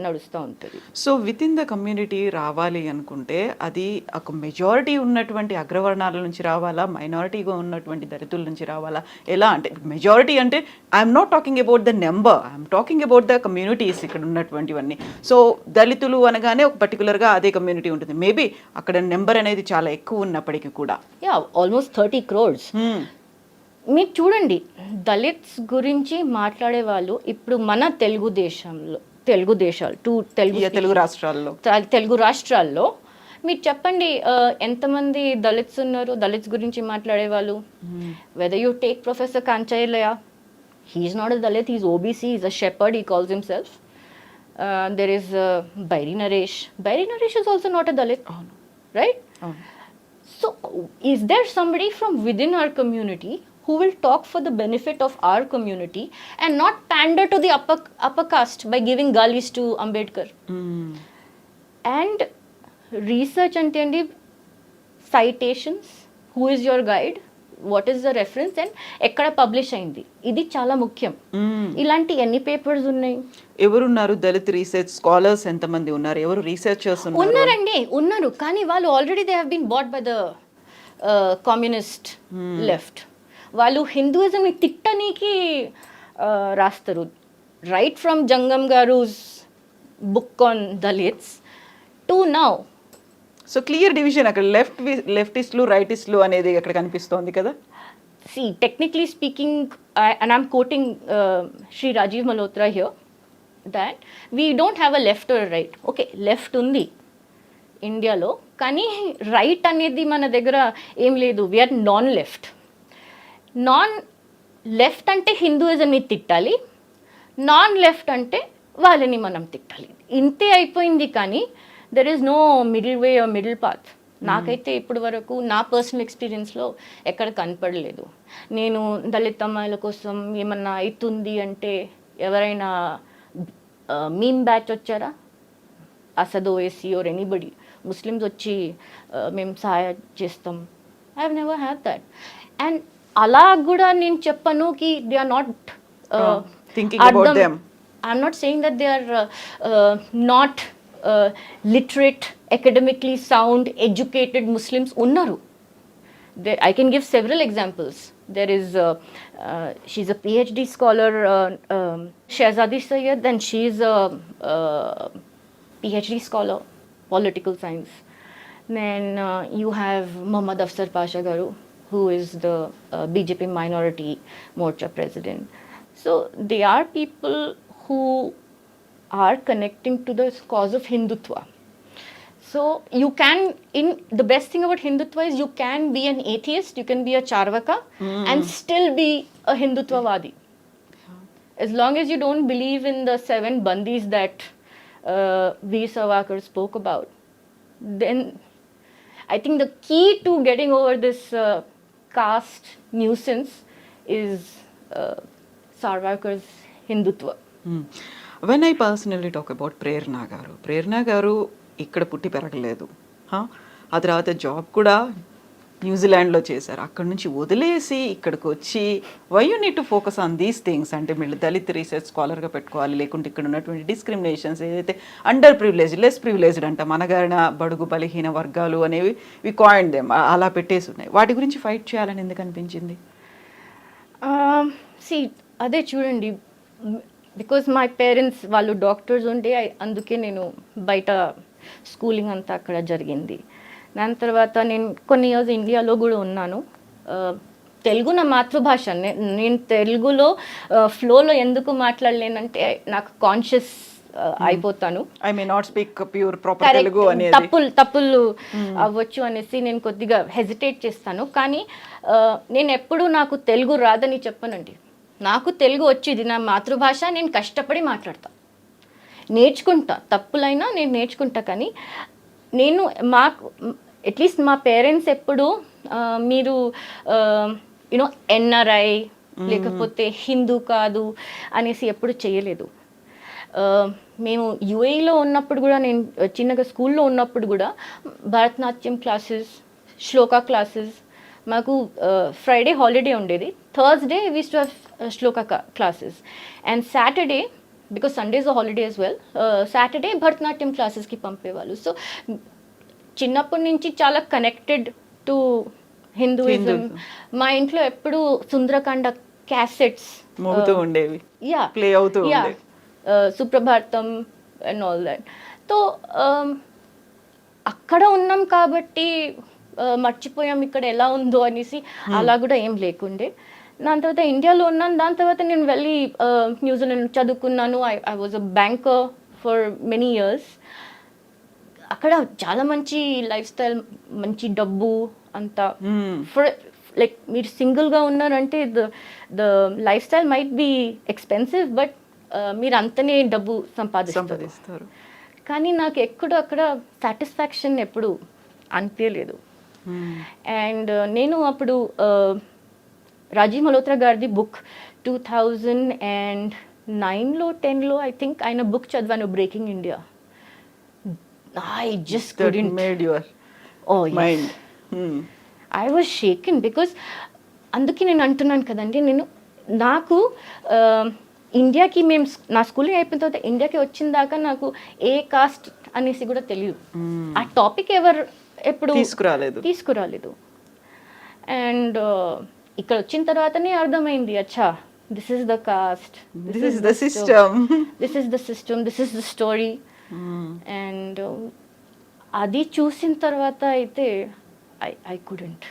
నడుస్తూ ఉంటుంది. So within the community రావాలి అనుకుంటే అది ఒక మెజారిటీ ఉన్నటువంటి అగ్రవర్ణాల నుంచి రావాలా, మైనారిటీగా ఉన్నటువంటి దళితుల నుంచి రావాలా, ఎలా అంటే మెజారిటీ అంటే I'm not talking about the number, I'm talking about the communities ఇక్కడ ఉన్నటువంటివన్నీ. సో దళితులు అనగానే ఒక పర్టికులర్గా అదే కమ్యూనిటీ ఉంటుంది, మేబీ అక్కడ నెంబర్ అనేది చాలా ఎక్కువ ఉన్నప్పటికీ కూడా. Almost 30 crores. మీరు చూడండి, దళిత్స్ గురించి మాట్లాడే వాళ్ళు ఇప్పుడు మన తెలుగు రాష్ట్రాల్లో మీరు చెప్పండి ఎంతమంది దళిత్స్ ఉన్నారు, దళిత్స్ గురించి మాట్లాడే వాళ్ళు. Whether you take professor కాంచయ్యలయ, he's not a Dalit, he's OBC, he's a shepherd, he calls himself. There is Bairi Naresh is also not a Dalit, right? So is there somebody from within our community who will talk for the benefit of our community and not pander to the upper caste by giving galis to Ambedkar? And research ante andi, citations, who is your guide, what is the reference, and ekkada publish అయింది, ఇది చాలా ముఖ్యం. ఇలాంటి ఎన్ని papers ఉన్నాయి? ఎవరున్నారు Dalit research scholars, ఎంతమంది ఉన్నారు, ఎవరు రీసెర్చర్స్ ఉన్నారు, కానీ వాళ్ళు already they have been bought by the communist left. వాళ్ళు హిందూయిజంని తిట్టనీకి రాస్తారు. రైట్ ఫ్రమ్ జంగమ్ గారుస్ book on Dalits to now. So clear division అక్కడ లెఫ్టిస్టులు రైటిస్టులు అనేది అక్కడ కనిపిస్తోంది కదా. See, technically speaking, and I'm quoting Sri Rajiv Malhotra here, that we don't have a left or a right. Okay, left undi ఇండియాలో, కానీ right అనేది మన దగ్గర ఏం లేదు. వీఆర్ నాన్ లెఫ్ట్ అంటే హిందూయిజంని తిట్టాలి, నాన్ లెఫ్ట్ అంటే వాళ్ళని మనం తిట్టాలి, ఇంతే అయిపోయింది. కానీ there is no middle way or middle path. నాకైతే ఇప్పటి వరకు నా పర్సనల్ ఎక్స్పీరియన్స్లో ఎక్కడ కనపడలేదు. నేను దళిత అమ్మాయిల కోసం ఏమన్నా అవుతుంది అంటే ఎవరైనా మీమ్ బ్యాచ్ వచ్చారా, Asad Owaisi or anybody, Muslims వచ్చి మేము సహాయం చేస్తాం, I have never had that. And అలా కూడా నేను చెప్పను కి they are not thinking about them. I'm not saying that they are not literate, academically sound, educated Muslims unnaru. I can give several examples. There is she's a PhD scholar, Shehzadi Sayyed, and she's a PhD scholar, political science. Then you have Muhammad Afsar Pasha Garu, who is the BJP Minority Morcha president. So they are people who are connecting to the cause of Hindutva. So you can, the best thing about Hindutva is you can be an atheist, you can be a Charvaka and still be a Hindutvavadi. As long as you don't believe in the 7 bandis that Veer Savarkar spoke about, then I think the key to getting over this caste nuisance is Savarkar's Hindutva. When I personally talk about Prerana గారు ఇక్కడ పుట్టి పెరగలేదు, ఆ తర్వాత job కూడా న్యూజిలాండ్లో చేశారు. అక్కడ నుంచి వదిలేసి ఇక్కడికి వచ్చి why you need to focus on these things అంటే వీళ్ళు దళిత్ రీసెర్చ్ స్కాలర్గా పెట్టుకోవాలి, లేకుంటే ఇక్కడ ఉన్నటువంటి డిస్క్రిమినేషన్స్ ఏదైతే అండర్ ప్రివిలేజ్డ్, లెస్ ప్రివిలేజ్డ్ అంట, మనగారిన బడుగు బలహీన వర్గాలు అనేవి వి కాయిన్ దెమ్, అలా పెట్టేసి ఉన్నాయి. వాటి గురించి ఫైట్ చేయాలని ఎందుకు అనిపించింది? అదే చూడండి, బికాజ్ మై పేరెంట్స్ వాళ్ళు డాక్టర్స్ ఉండే అందుకే నేను బయట స్కూలింగ్ అంతా అక్కడ జరిగింది. దాని తర్వాత నేను కొన్ని ఇయర్స్ ఇండియాలో కూడా ఉన్నాను. తెలుగు నా మాతృభాష. నేను తెలుగులో ఫ్లోలో ఎందుకు మాట్లాడలేనంటే నాకు కాన్షియస్ అయిపోతాను. I may not speak pure proper Telugu అనేది తప్పులు అవ్వచ్చు అనేసి నేను కొద్దిగా హెజిటేట్ చేస్తాను. కానీ నేను ఎప్పుడు నాకు తెలుగు రాదని చెప్పనండి. నాకు తెలుగు వచ్చింది, నా మాతృభాష. నేను కష్టపడి మాట్లాడతా, నేర్చుకుంటా, తప్పులైనా నేను నేర్చుకుంటా. కానీ నేను మాకు అట్లీస్ట్ మా పేరెంట్స్ ఎప్పుడు మీరు యూనో ఎన్ఆర్ఐ లేకపోతే హిందూ కాదు అనేసి ఎప్పుడు చేయలేదు. మేము యుఏఈలో ఉన్నప్పుడు కూడా, నేను చిన్నగా స్కూల్లో ఉన్నప్పుడు కూడా భరతనాట్యం క్లాసెస్, శ్లోకా క్లాసెస్, మాకు ఫ్రైడే హాలిడే ఉండేది, Thursday was to have shloka classes, and Saturday because Sundays holiday as well, Saturday Bharatanatyam క్లాసెస్కి పంపేవాళ్ళు. సో చిన్నప్పటి నుంచి చాలా కనెక్టెడ్ టు హిందూయిజం. మా ఇంట్లో ఎప్పుడు సుందరకాండ క్యాసెట్స్ మోగుతూ ఉండేవి, ప్లే అవుతూ ఉండేవి, సుప్రభాతం అండ్ ఆల్ దాట్. సో అక్కడ ఉన్నాం కాబట్టి మర్చిపోయాం ఇక్కడ ఎలా ఉందో అనేసి అలా కూడా ఏం లేకుండే. దాని తర్వాత ఇండియాలో ఉన్నాను. దాని తర్వాత నేను వెళ్ళి న్యూజిలాండ్ చదువుకున్నాను. I was a banker for many years. అక్కడ చాలా మంచి లైఫ్ స్టైల్, మంచి డబ్బు అంతా. ఫర్ లైక్ మీరు సింగిల్గా ఉన్నారంటే the lifestyle might be expensive, but మీరు అంతనే డబ్బు సంపాదిస్తారు. కానీ నాకు ఎక్కడో అక్కడ సాటిస్ఫాక్షన్ ఎప్పుడు అనిపించలేదు. అండ్ నేను అప్పుడు రాజీవ్ మల్హోత్రా గారిది బుక్ 2009లో 10లో ఐ థింక్ ఆయన బుక్ చదివాను, breaking India. I just couldn't. Made your mind. I was shaken because అందుకే నేను అంటున్నాను కదండి, నాకు ఇండియాకి మేము నా స్కూలింగ్ అయిపోయిన తర్వాత ఇండియాకి వచ్చిన దాకా నాకు ఏ కాస్ట్ అనేసి కూడా తెలియదు. ఆ టాపిక్ ఎప్పుడు తీసుకురాలేదు. అండ్ ఇక్కడ వచ్చిన తర్వాతనే అర్థమైంది, అచ్చా this is the caste, this is the system, this is the story. And అది చూసిన తర్వాత అయితే I couldn't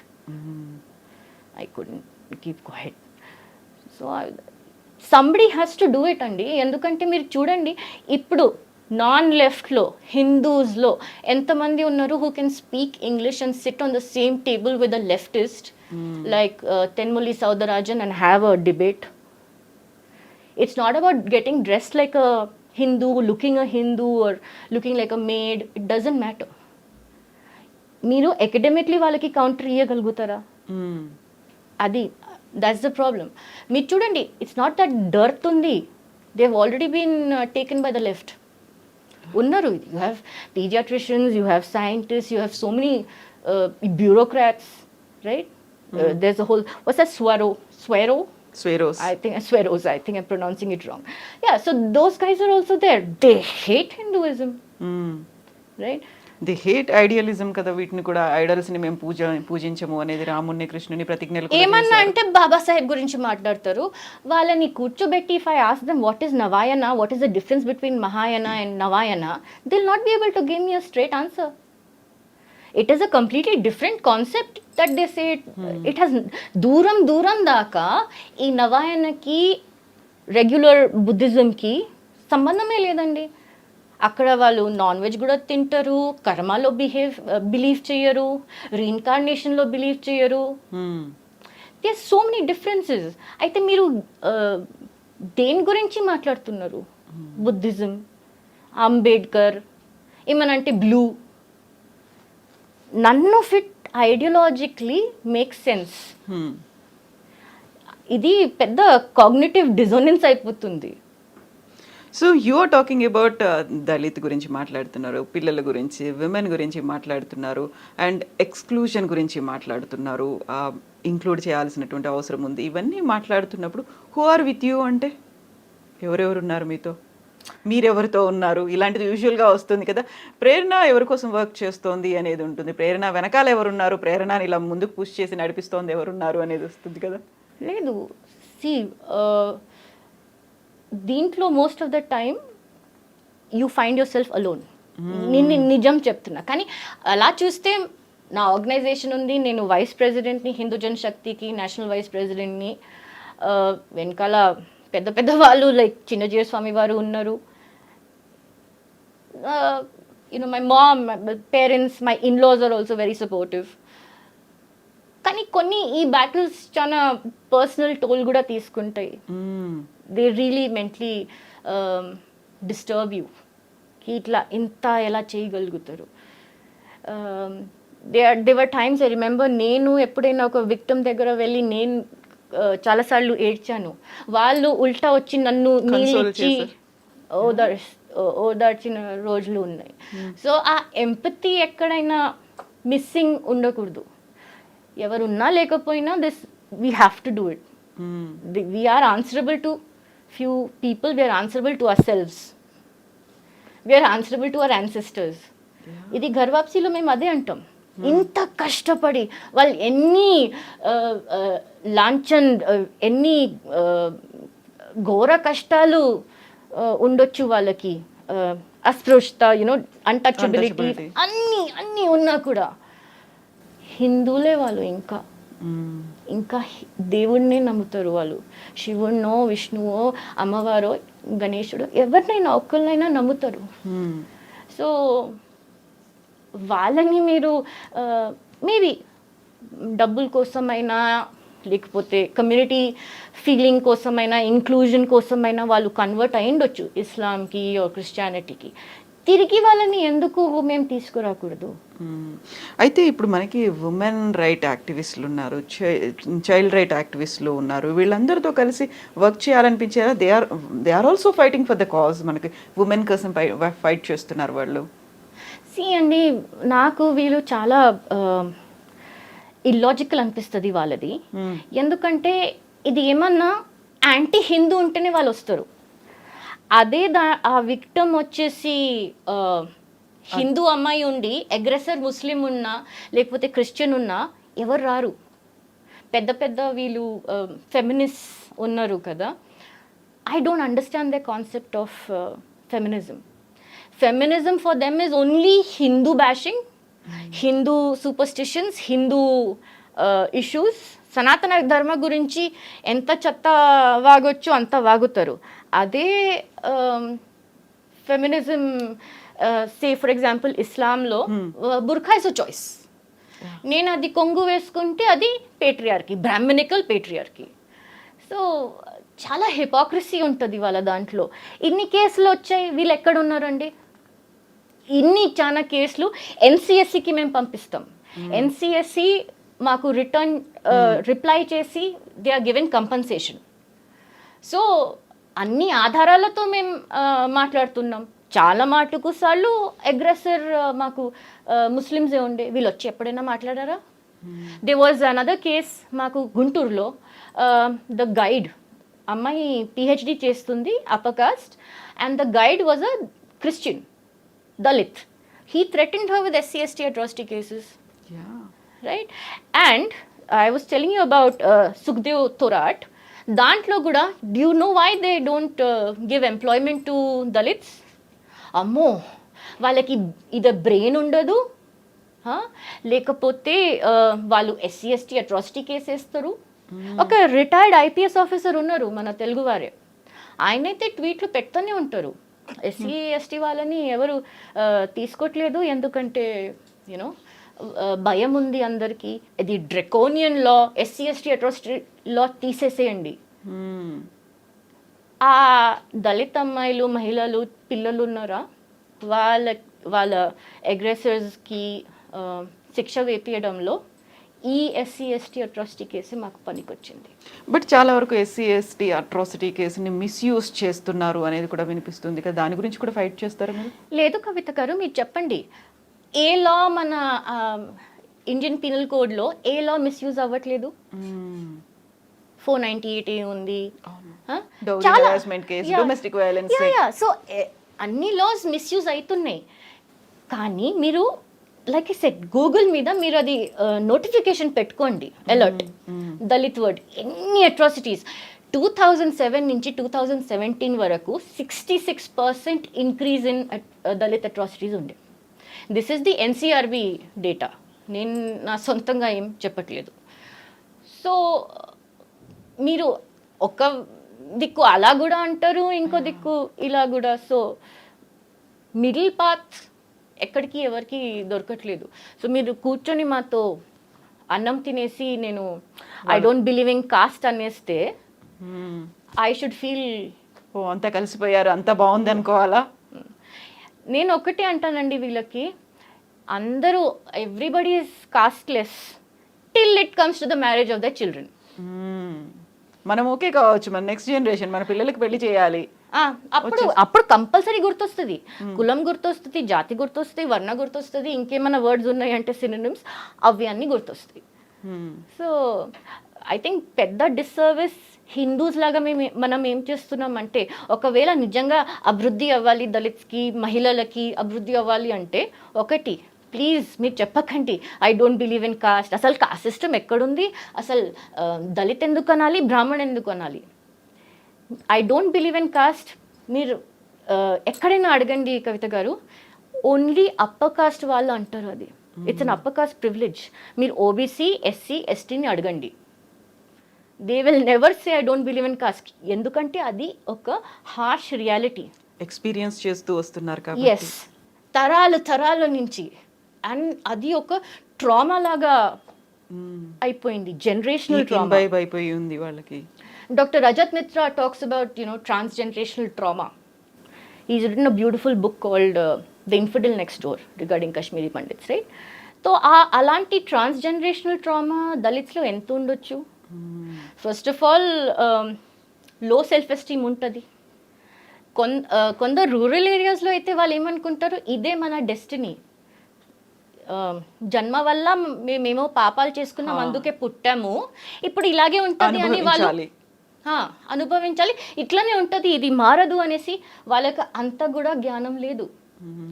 keep quiet. So somebody has to do it అండి. ఎందుకంటే మీరు చూడండి, ఇప్పుడు నాన్ లెఫ్ట్లో హిందూస్లో ఎంతమంది ఉన్నారు who can speak English and sit on the same table with a leftist like Thenmozhi Soundararajan and have a debate. It's not about getting dressed like a Hindu, looking a Hindu or looking like a maid, it doesn't matter. మీరు academically వాళ్ళకి counter ఇవ్వగలుగుతారా? అది that's the problem. మీరు చూడండి, it's not that dearth ఉంది, they have already been taken by the left. ఉన్నారు, you have paediatricians, you have scientist, you have so many bureaucrats, right? There's a whole what's that Sweros. I think I'm pronouncing it wrong. Yeah, so those guys are also there. They hate Hinduism. Right? They hate idealism కదా. వీటిని కూడా idols ని మేము పూజించము అనేది రాముని కృష్ణుని ప్రతిజ్ఞలు ఏమన్నా అంటే బాబాసాహెబ్ గురించి మాట్లాడతారు. వాళ్ళని కూర్చోబెట్టి if I ask them what is Navayana, what is the difference between Mahayana and Navayana, they will not be able to give me a straight answer. It is a completely different concept that they say. It has దూరం దాకా ఈ నవాయనకి regular బుద్ధిజంకి సంబంధమే లేదండి. అక్కడ వాళ్ళు non veg కూడా తింటారు, కర్మలో బిలీవ్ చేయరు, రీఇన్కార్నేషన్లో బిలీవ్ చేయరు. There so many differences. అయితే మీరు దేని గురించి మాట్లాడుతున్నారు? బుద్ధిజం, అంబేద్కర్, ఏమనంటే blue, none of it ideologically makes sense. ఇది పెద్ద కాగ్నిటివ్ డిజోనెన్స్ అయిపోతుంది. So you are talking about Dalit గురించి మాట్లాడుతున్నారు, పిల్లల గురించి, విమెన్ గురించి మాట్లాడుతున్నారు, అండ్ ఎక్స్క్లూజన్ గురించి మాట్లాడుతున్నారు, ఇంక్లూడ్ చేయాల్సినటువంటి అవసరం ఉంది. ఇవన్నీ మాట్లాడుతున్నప్పుడు హూ ఆర్ విత్ యూ అంటే ఎవరెవరు ఉన్నారు మీతో, మీరెవరితో ఉన్నారు? ఇలాంటిది యూజువల్గా వస్తుంది కదా. ప్రేరణ ఎవరి కోసం వర్క్ చేస్తోంది అనేది ఉంటుంది, ప్రేరణ వెనకాల ఎవరున్నారు, ప్రేరణని ఇలా ముందుకు పుష్ చేసి నడిపిస్తోంది ఎవరున్నారు అనేది వస్తుంది కదా. లేదు, సి దీంట్లో most of the time you find your self alone. నిజం చెప్తున్నా. కానీ అలా చూస్తే నా ఆర్గనైజేషన్ ఉంది, నేను వైస్ ప్రెసిడెంట్ని హిందూ జనశక్తికి, నేషనల్ వైస్ ప్రెసిడెంట్ని. వెనకాల పెద్ద పెద్ద వాళ్ళు లైక్ చిన్న జీయర్ స్వామి వారు ఉన్నారు. My mom, my parents, my in-laws are also very supportive. కానీ కొన్ని ఈ బ్యాటిల్స్ చాలా పర్సనల్ టోల్ కూడా తీసుకుంటాయి. They really mentally disturb you. ఇట్లా ఇంత ఎలా చేయగలుగుతారు. There were times I remember, నేను ఎప్పుడైనా ఒక విక్టిమ్ దగ్గర వెళ్ళి నేను చాలాసార్లు ఏడ్చాను. వాళ్ళు ఉల్టా వచ్చి నన్ను నీళ్ళు ఇచ్చి ఓదార్చిన రోజులు ఉన్నాయి. సో ఆ ఎంపతి ఎక్కడైనా మిస్సింగ్ ఉండకూడదు. ఎవరున్నా లేకపోయినా this we have to do it. We're answerable to few people, we're answerable to ourselves, we're answerable to our ancestors. ఇది ఘర్వాప్సీలో మేము అదే అంటాం. ఇంత కష్టపడి వాళ్ళు ఎన్ని లాంఛన్, ఎన్ని ఘోర కష్టాలు ఉండొచ్చు వాళ్ళకి, అస్పృశ్యత, అన్టచబిలిటీ అన్నీ ఉన్నా కూడా హిందువులే వాళ్ళు ఇంకా దేవుడినే నమ్ముతారు. వాళ్ళు శివుడినో, విష్ణువో, అమ్మవారో, గణేశుడు, ఎవరినైనా ఒక్కరినైనా నమ్ముతారు. సో వాళ్ళని మీరు మేబీ డబ్బుల కోసమైనా, లేకపోతే కమ్యూనిటీ ఫీలింగ్ కోసమైనా, ఇంక్లూజన్ కోసమైనా వాళ్ళు కన్వర్ట్ అయ్యిండొచ్చు ఇస్లాంకి క్రిస్టియానిటీకి. తిరిగి వాళ్ళని ఎందుకు మేము తీసుకురాకూడదు? అయితే ఇప్పుడు మనకి ఉమెన్ రైట్ యాక్టివిస్టులు ఉన్నారు, చైల్డ్ రైట్ యాక్టివిస్టులు ఉన్నారు. వీళ్ళందరితో కలిసి వర్క్ చేయాలనిపించేదా? They are also fighting for the cause. మనకి ఉమెన్ కోసం ఫైట్ చేస్తున్నారు వాళ్ళు. అండి, నాకు వీళ్ళు చాలా ఇల్లాజికల్ అనిపిస్తుంది వాళ్ళది. ఎందుకంటే ఇది ఏమన్నా యాంటీ హిందూ ఉంటేనే వాళ్ళు వస్తారు. అదే ఆ విక్టమ్ వచ్చేసి హిందూ అమ్మాయి ఉండి అగ్రెసర్ ముస్లిం ఉన్నా, లేకపోతే క్రిస్టియన్ ఉన్నా ఎవరు రారు. పెద్ద పెద్ద వీళ్ళు ఫెమినిస్ట్ ఉన్నారు కదా. I don't understand the concept of feminism. Feminism for them is only Hindu bashing, Hindu superstitions, Hindu issues. సనాతన ధర్మ గురించి ఎంత చెత్త వాగొచ్చు అంత వాగుతారు. అదే ఫెమినిజం, సే ఫర్ ఎగ్జాంపుల్ ఇస్లాంలో బుర్ఖా ఇస్ అ చాయిస్. నేను అది కొంగు వేసుకుంటే అది పేట్రియార్కీ, బ్రాహ్మణికల్ పేట్రియార్కీ. సో చాలా హిపోక్రసీ ఉంటుంది వాళ్ళ దాంట్లో. ఇన్ని కేసులు వచ్చాయి, వీళ్ళు ఎక్కడ ఉన్నారండి? చాలా కేసులు ఎన్సిఎస్సికి మేము పంపిస్తాం. ఎన్సిఎస్సి మాకు రిప్లై చేసి they are given compensation. So అన్ని ఆధారాలతో మేము మాట్లాడుతున్నాం. చాలా మాటకు సార్లు అగ్రెసర్ మాకు ముస్లిమ్సే ఉండే. వీళ్ళు వచ్చి ఎప్పుడైనా మాట్లాడారా? దే వాజ్ అనదర్ కేస్ మాకు గుంటూరులో. ద గైడ్ అమ్మాయి పిహెచ్డి చేస్తుంది, upper caste, and the guide was a Christian Dalit. He threatened her with SC/ST atrocity cases. Yeah. Right? And I was telling you about Sukhdev Thorat. Dantlo kuda, do you know why they don't give employment to Dalits? Ammo, వాళ్ళకి ఇద brain ఉండదు, లేకపోతే వాళ్ళు SC/ST atrocity case వేస్తారు. ఒక retired IPS officer ఉన్నారు మన తెలుగు వారే. ఆయనైతే ట్వీట్లు పెడుతూనే ఉంటారు, SC/ST వాళ్ళని ఎవరు తీసుకోవట్లేదు, ఎందుకంటే భయం ఉంది అందరికీ. ఇది డ్రెకోనియన్ లా, SC/ST అట్రాసిటీ లా తీసేసేయండి. ఆ దళిత అమ్మాయిలు, మహిళలు, పిల్లలు ఉన్నారా, వాళ్ళ అగ్రెసర్స్కి శిక్ష వేపించడంలో ఈ SC/ST అట్రాసిటీ కేసు మాకు పనికొచ్చింది. బట్ చాలా వరకు SC/ST అట్రాసిటీ కేసుని మిస్యూజ్ చేస్తున్నారు అనేది కూడా వినిపిస్తుంది కదా. దాని గురించి కూడా ఫైట్ చేస్తారు మీరు? లేదు కవిత గారు, మీరు చెప్పండి, ఏ లా మన ఇండియన్ పీనల్ కోడ్లో ఏ లా మిస్యూజ్ అవ్వట్లేదు? 498 ఉంది. సో అన్ని లాస్ మిస్యూజ్ అవుతున్నాయి. కానీ మీరు లైక్ ఐ సెడ్, గూగుల్ మీద మీరు అది నోటిఫికేషన్ పెట్టుకోండి, అలర్ట్, దళిత్ వర్డ్, ఎన్ని అట్రాసిటీస్. 2007 నుంచి 2017 వరకు 66% ఇంక్రీజ్ ఇన్ దళిత్ అట్రాసిటీస్ ఉండే. This is the NCRB data, నేను నా సొంతంగా ఏం చెప్పట్లేదు. సో మీరు ఒక దిక్కు అలా కూడా అంటారు, ఇంకో దిక్కు ఇలా కూడా. సో మిడిల్ పాత్ ఎక్కడికి ఎవరికి దొరకట్లేదు. సో మీరు కూర్చొని మాతో అన్నం తినేసి నేను I don't believe in caste అనేస్తే ఐ షుడ్ ఫీల్ ఓ అంతా కలిసిపోయారు, అంతా బాగుంది అనుకోవాలా. నేను ఒకటే అంటానండి వీళ్ళకి, అందరూ everybody is costless till it comes to the marriage of the children. మనం ఓకే కావచ్చు, మన నెక్స్ట్ జనరేషన్ మన పిల్లలకి పెళ్లి చేయాలి, అప్పుడు కంపల్సరీ గుర్తొస్తుంది, కులం గుర్తొస్తుంది, జాతి గుర్తొస్తుంది, వర్ణ గుర్తొస్తుంది, ఇంకేమైనా వర్డ్స్ ఉన్నాయి అంటే సినోనిమ్స్ అవి అన్నీ గుర్తొస్తాయి. సో ఐ థింక్ పెద్ద డిస్సర్వీస్ హిందూస్ లాగా మనం ఏం చేస్తున్నామంటే, ఒకవేళ నిజంగా అభివృద్ధి అవ్వాలి, దళిత్స్కి మహిళలకి అభివృద్ధి అవ్వాలి అంటే ఒకటి, ప్లీజ్ మీరు చెప్పకండి I don't believe in cost. అసలు కాస్ట్ సిస్టమ్ ఎక్కడుంది, అసలు దళిత్ ఎందుకు అనాలి, బ్రాహ్మణ్ ఎందుకు అనాలి? I don't believe in cost మీరు ఎక్కడైనా అడగండి కవిత గారు, ఓన్లీ అప్పర్ కాస్ట్ వాళ్ళు అంటారు అది. It's an upper caste privilege. మీరు ఓబీసీ, ఎస్సీ, ఎస్టీని అడగండి, they will never say I don't believe in cost. ఎందుకంటే అది ఒక హార్ష్ రియాలిటీ, ఎక్స్పీరియన్స్ చేస్తూ వస్తున్నారు కాబట్టి. ఎస్, తరాల నుంచి. అండ్ అది ఒక ట్రామా లాగా అయిపోయింది, జనరేషనల్ ట్రామా అయిపోయి ఉంది వాళ్ళకి. Dr. Rajat Mitra talks about, transgenerational trauma. He's written a beautiful book called The Infidel Next Door regarding Kashmiri Pandits, right? So, అలాంటి transgenerational trauma దళిత్స్లో ఎంత ఉండొచ్చు? ఫస్ట్ ఆఫ్ ఆల్ లో సెల్ఫ్ ఎస్టీమ్ ఉంటుంది. కొందరు rural ఏరియాస్లో అయితే వాళ్ళు ఏమనుకుంటారు, ఇదే మన డెస్టినీ, జన్మ వల్ల మేమేమో పాపాలు చేసుకున్నాం, అందుకే పుట్టాము, ఇప్పుడు ఇలాగే ఉంటుంది అని వాళ్ళు అనుభవించాలి, ఇట్లనే ఉంటుంది, ఇది మారదు అనేసి వాళ్ళకి అంత కూడా జ్ఞానం లేదు.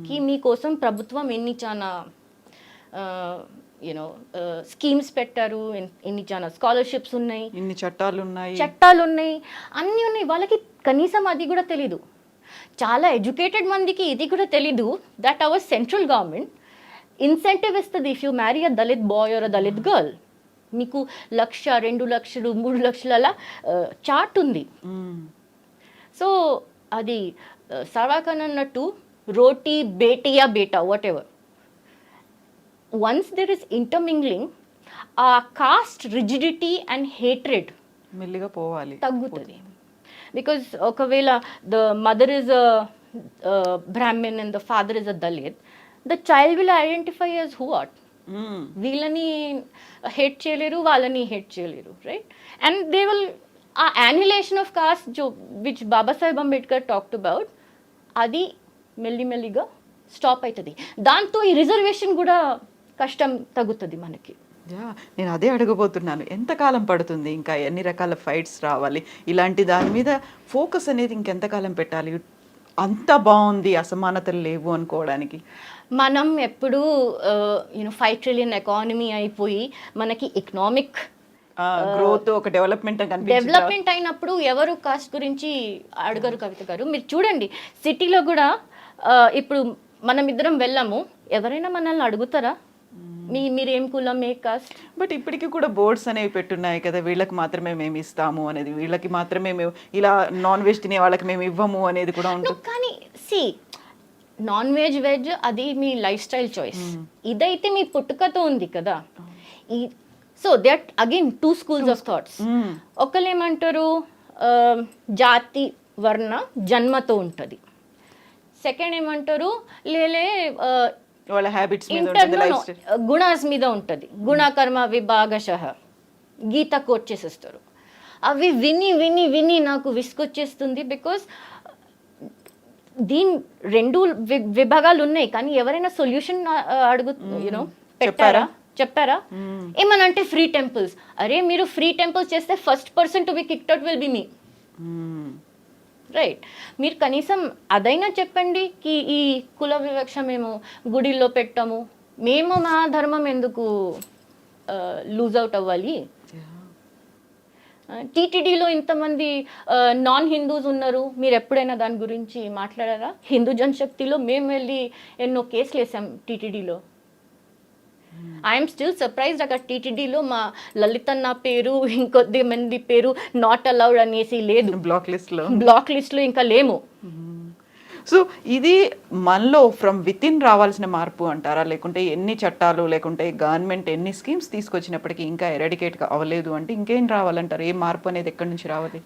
కి మీకోసం ప్రభుత్వం ఎన్ని చాలా స్కీమ్స్ పెట్టారు, ఎన్ని చాలా స్కాలర్షిప్స్ ఉన్నాయి, ఇన్ని చట్టాలు ఉన్నాయి, అన్నీ ఉన్నాయి. వాళ్ళకి కనీసం అది కూడా తెలీదు. చాలా ఎడ్యుకేటెడ్ మందికి ఇది కూడా తెలీదు that our central government incentive ఇస్తుంది. If you marry a Dalit boy or a Dalit girl, మీకు 1,00,000, 2,00,000, 3,00,000 అలా చార్ట్ ఉంది. సో అది సర్వాఖాన్ అన్నట్టు రోటీ బేటియా బేటా whatever, once there is intermingling, ఆ కాస్ట్ రిజిడిటీ అండ్ హేట్రెడ్ మెల్లిగా పోవాలి, తగ్గుతుంది. బికాజ్ ఒకవేళ the mother is a Brahmin and the father is a Dalit, the child will identify as who what. వీళ్ళని హేట్ చేయలేరు, వాళ్ళని హేట్ చేయలేరు, రైట్? అండ్ దే విల్, ఆ annihilation of caste which Babasaheb Ambedkar talked about, అది మెల్లిమెల్లిగా స్టాప్ అవుతుంది. దాంతో ఈ రిజర్వేషన్ కూడా కష్టం తగ్గుతుంది మనకి. నేను అదే అడగబోతున్నాను, ఎంతకాలం పడుతుంది, ఇంకా ఎన్ని రకాల ఫైట్స్ రావాలి, ఇలాంటి దాని మీద ఫోకస్ అనేది ఇంకెంతకాలం పెట్టాలి, అంత బాగుంది అసమానతలు లేవు అనుకోవడానికి? మనం ఎప్పుడు 5 ట్రిలియన్ ఎకానమీ అయిపోయి మనకి ఎకనామిక్ గ్రోత్, ఒక డెవలప్మెంట్ అయినప్పుడు ఎవరు కాస్ట్ గురించి అడగరు కవిత గారు. మీరు చూడండి సిటీలో కూడా ఇప్పుడు మనం ఇద్దరం వెళ్ళాము, ఎవరైనా మనల్ని అడుగుతారా మీరేం కులం, ఏ కాస్ట్? బట్ ఇప్పటికీ కూడా బోర్డ్స్ అనేవి పెట్టున్నాయి కదా, వీళ్ళకి మాత్రమే మేము ఇస్తాము అనేది, వీళ్ళకి మాత్రమే మేము ఇలా నాన్ వెజ్ తినే వాళ్ళకి మేము ఇవ్వము అనేది కూడా ఉంటుంది. కానీ నాన్ వెజ్ వెజ్ అది మీ లైఫ్ స్టైల్ చాయిస్, ఇదైతే మీ పుట్టుకతో ఉంది కదా. So that again 2 schools of thoughts. ఒకళ్ళు ఏమంటారు జాతి వర్ణ జన్మతో ఉంటుంది, సెకండ్ ఏమంటారు లేలే వాళ్ళ హ్యాబిట్స్ గుణాస్ మీద ఉంటుంది, గుణకర్మ విభాగశః గీత కోట్ చేసేస్తారు. అవి విని విని విని నాకు విసుకొచ్చేస్తుంది. బికాస్ దీని 2 విభాగాలు ఉన్నాయి, కానీ ఎవరైనా సొల్యూషన్ చెప్పారా? ఏమనంటే ఫ్రీ టెంపుల్స్. అరే మీరు ఫ్రీ టెంపుల్స్ చేస్తే first person to be kicked out will be me, right? మీరు కనీసం అదైనా చెప్పండి కి ఈ కుల వివక్ష మేము గుడిలో పెట్టాము, మేము మా ధర్మం ఎందుకు లూజ్ అవుట్ అవ్వాలి? టీటీడీలో ఇంతమంది నాన్ హిందూస్ ఉన్నారు, మీరు ఎప్పుడైనా దాని గురించి మాట్లాడారా? హిందూ జనశక్తిలో మేము వెళ్ళి ఎన్నో కేసులు వేసాం టీటీడీలో. ఐఎమ్ స్టిల్ సర్ప్రైజ్డ్, అక్కడ టీటీడీలో మా లలితన్న పేరు ఇంకొద్ది మంది పేరు నాట్ అలౌడ్ అనేసి లేదు, బ్లాక్ లిస్ట్లో ఇంకా లేము. సో ఇది మనలో ఫ్రమ్ విత్ ఇన్ రావాల్సిన మార్పు అంటారా, లేకుంటే ఎన్ని చట్టాలు లేకుంటే గవర్నమెంట్ ఎన్ని స్కీమ్స్ తీసుకొచ్చినప్పటికీ ఇంకా ఎరాడికేట్ అవ్వలేదు అంటే ఇంకేం రావాలంటారు? ఏ మార్పు అనేది ఎక్కడి నుంచి రావాలి?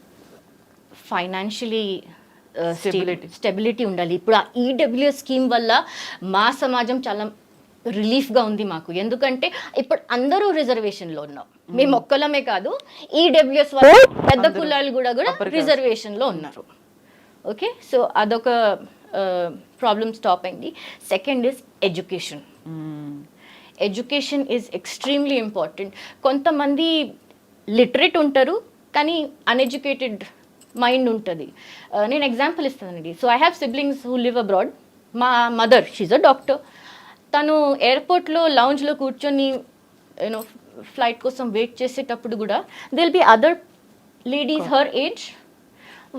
ఫైనాన్షియలీ స్టెబిలిటీ ఉండాలి. ఇప్పుడు ఆ ఈడబ్ల్యూఎస్ స్కీమ్ వల్ల మా సమాజం చాలా రిలీఫ్గా ఉంది మాకు. ఎందుకంటే ఇప్పుడు అందరూ రిజర్వేషన్లో ఉన్నాం, మేము ఒక్కలమే కాదు, ఈడబ్ల్యూఎస్ వల్ల పెద్ద కులాలు కూడా రిజర్వేషన్లో ఉన్నారు. ఓకే, సో అదొక ప్రాబ్లమ్ స్టాప్ అయింది. Second is education. Education is extremely important. కొంతమంది లిటరేట్ ఉంటారు కానీ అన్ఎడ్యుకేటెడ్ మైండ్ ఉంటుంది. నేను ఎగ్జాంపుల్ ఇస్తానండి. So I have siblings who live abroad. మా మదర్, షీజ్ అ డాక్టర్. తను ఎయిర్పోర్ట్లో లౌంజ్లో కూర్చొని యూనో ఫ్లైట్ కోసం వెయిట్ చేసేటప్పుడు కూడా they will be other ladies her age,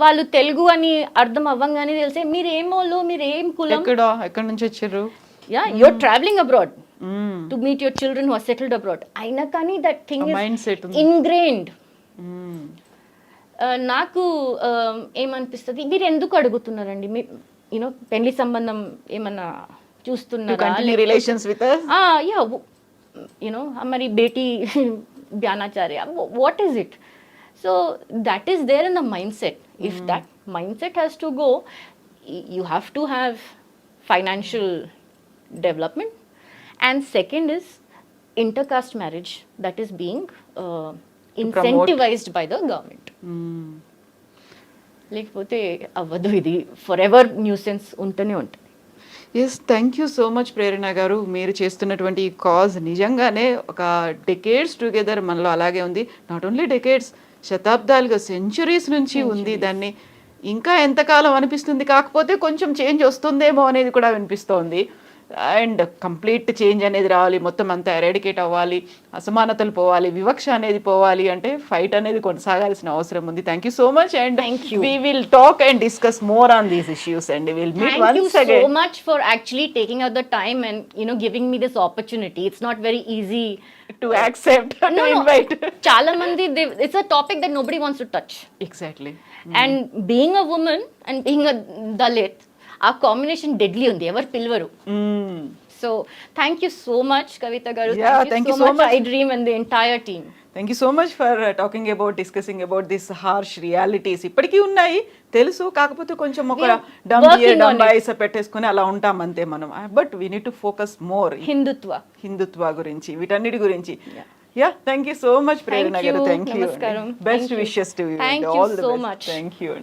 వాళ్ళు తెలుగు అని అర్థం అవ్వంగానే తెలిసే మీరు ఏమోలో, మీరు ఏం కులం, ఎక్కడి నుంచి వచ్చారు, yeah you're travelling abroad to meet your children who are settled abroad. అయినా కానీ దట్ థింగ్ ఇస్ ఇన్గ్రెయిన్డ్. నాకు ఏమనిపిస్తుంది, మీరు ఎందుకు అడుగుతున్నారండి, మీ యూనో పెళ్లి సంబంధం ఏమన్నా చూస్తున్నారా, రిలేషన్స్ విత్ యా యూనో మరి బేటీ బ్యానాచార్య, what is it? So that is there in the mindset. If that mindset has to go, you have to have financial development. And second is intercaste marriage that is being incentivized by the government. లేకపోతే అవ్వదు, ఇది for ever nuisance ఉంటూనే ఉంటుంది. Yes, thank you so much Prerana గారు. మీరు చేస్తున్నటువంటి ఈ cause నిజంగానే ఒక డెకేడ్స్ టుగెదర్ మనలో అలాగే ఉంది. నాట్ ఓన్లీ డెకేడ్స్, శతాబ్దాలుగా, సెంచురీస్ నుంచి ఉంది. దాన్ని ఇంకా ఎంతకాలం అనిపిస్తుంది, కాకపోతే కొంచెం చేంజ్ వస్తుందేమో అనేది కూడా వినిపిస్తోంది. అండ్ కంప్లీట్ చేంజ్ అనేది రావాలి, మొత్తం అంతా ఎరాడికేట్ అవ్వాలి, అసమానతలు పోవాలి, వివక్ష అనేది పోవాలి అంటే ఫైట్ అనేది కొనసాగాల్సిన అవసరం ఉంది. Thank you so much and we will talk and discuss more on these issues and we'll meet once again. Thank you so much for actually taking out the time and giving me this opportunity. It's not very easy to accept to invite. Chala mandi, it's a topic that nobody wants to touch. Exactly. And being a woman and being a Dalit, ఆ combination deadly ఉంది, ఎవరు పిలవరు. So thank you so much Kavitha గారు. Thank you so much iDream and the entire team. Thank you so much for talking about, discussing about this harsh realities. ఇప్పటికీ ఉన్నాయి తెలుసు, కాకపోతే కొంచెం ఒక డంబైస పెట్టేసుకుని అలా ఉంటాం అంతే మనం. But we need to focus more Hindutva గురించి, వీటన్నిటి గురించి. Ya, thank you so much Prerana గారు. Thank you. Best wishes to you. Thank you so much. Thank you.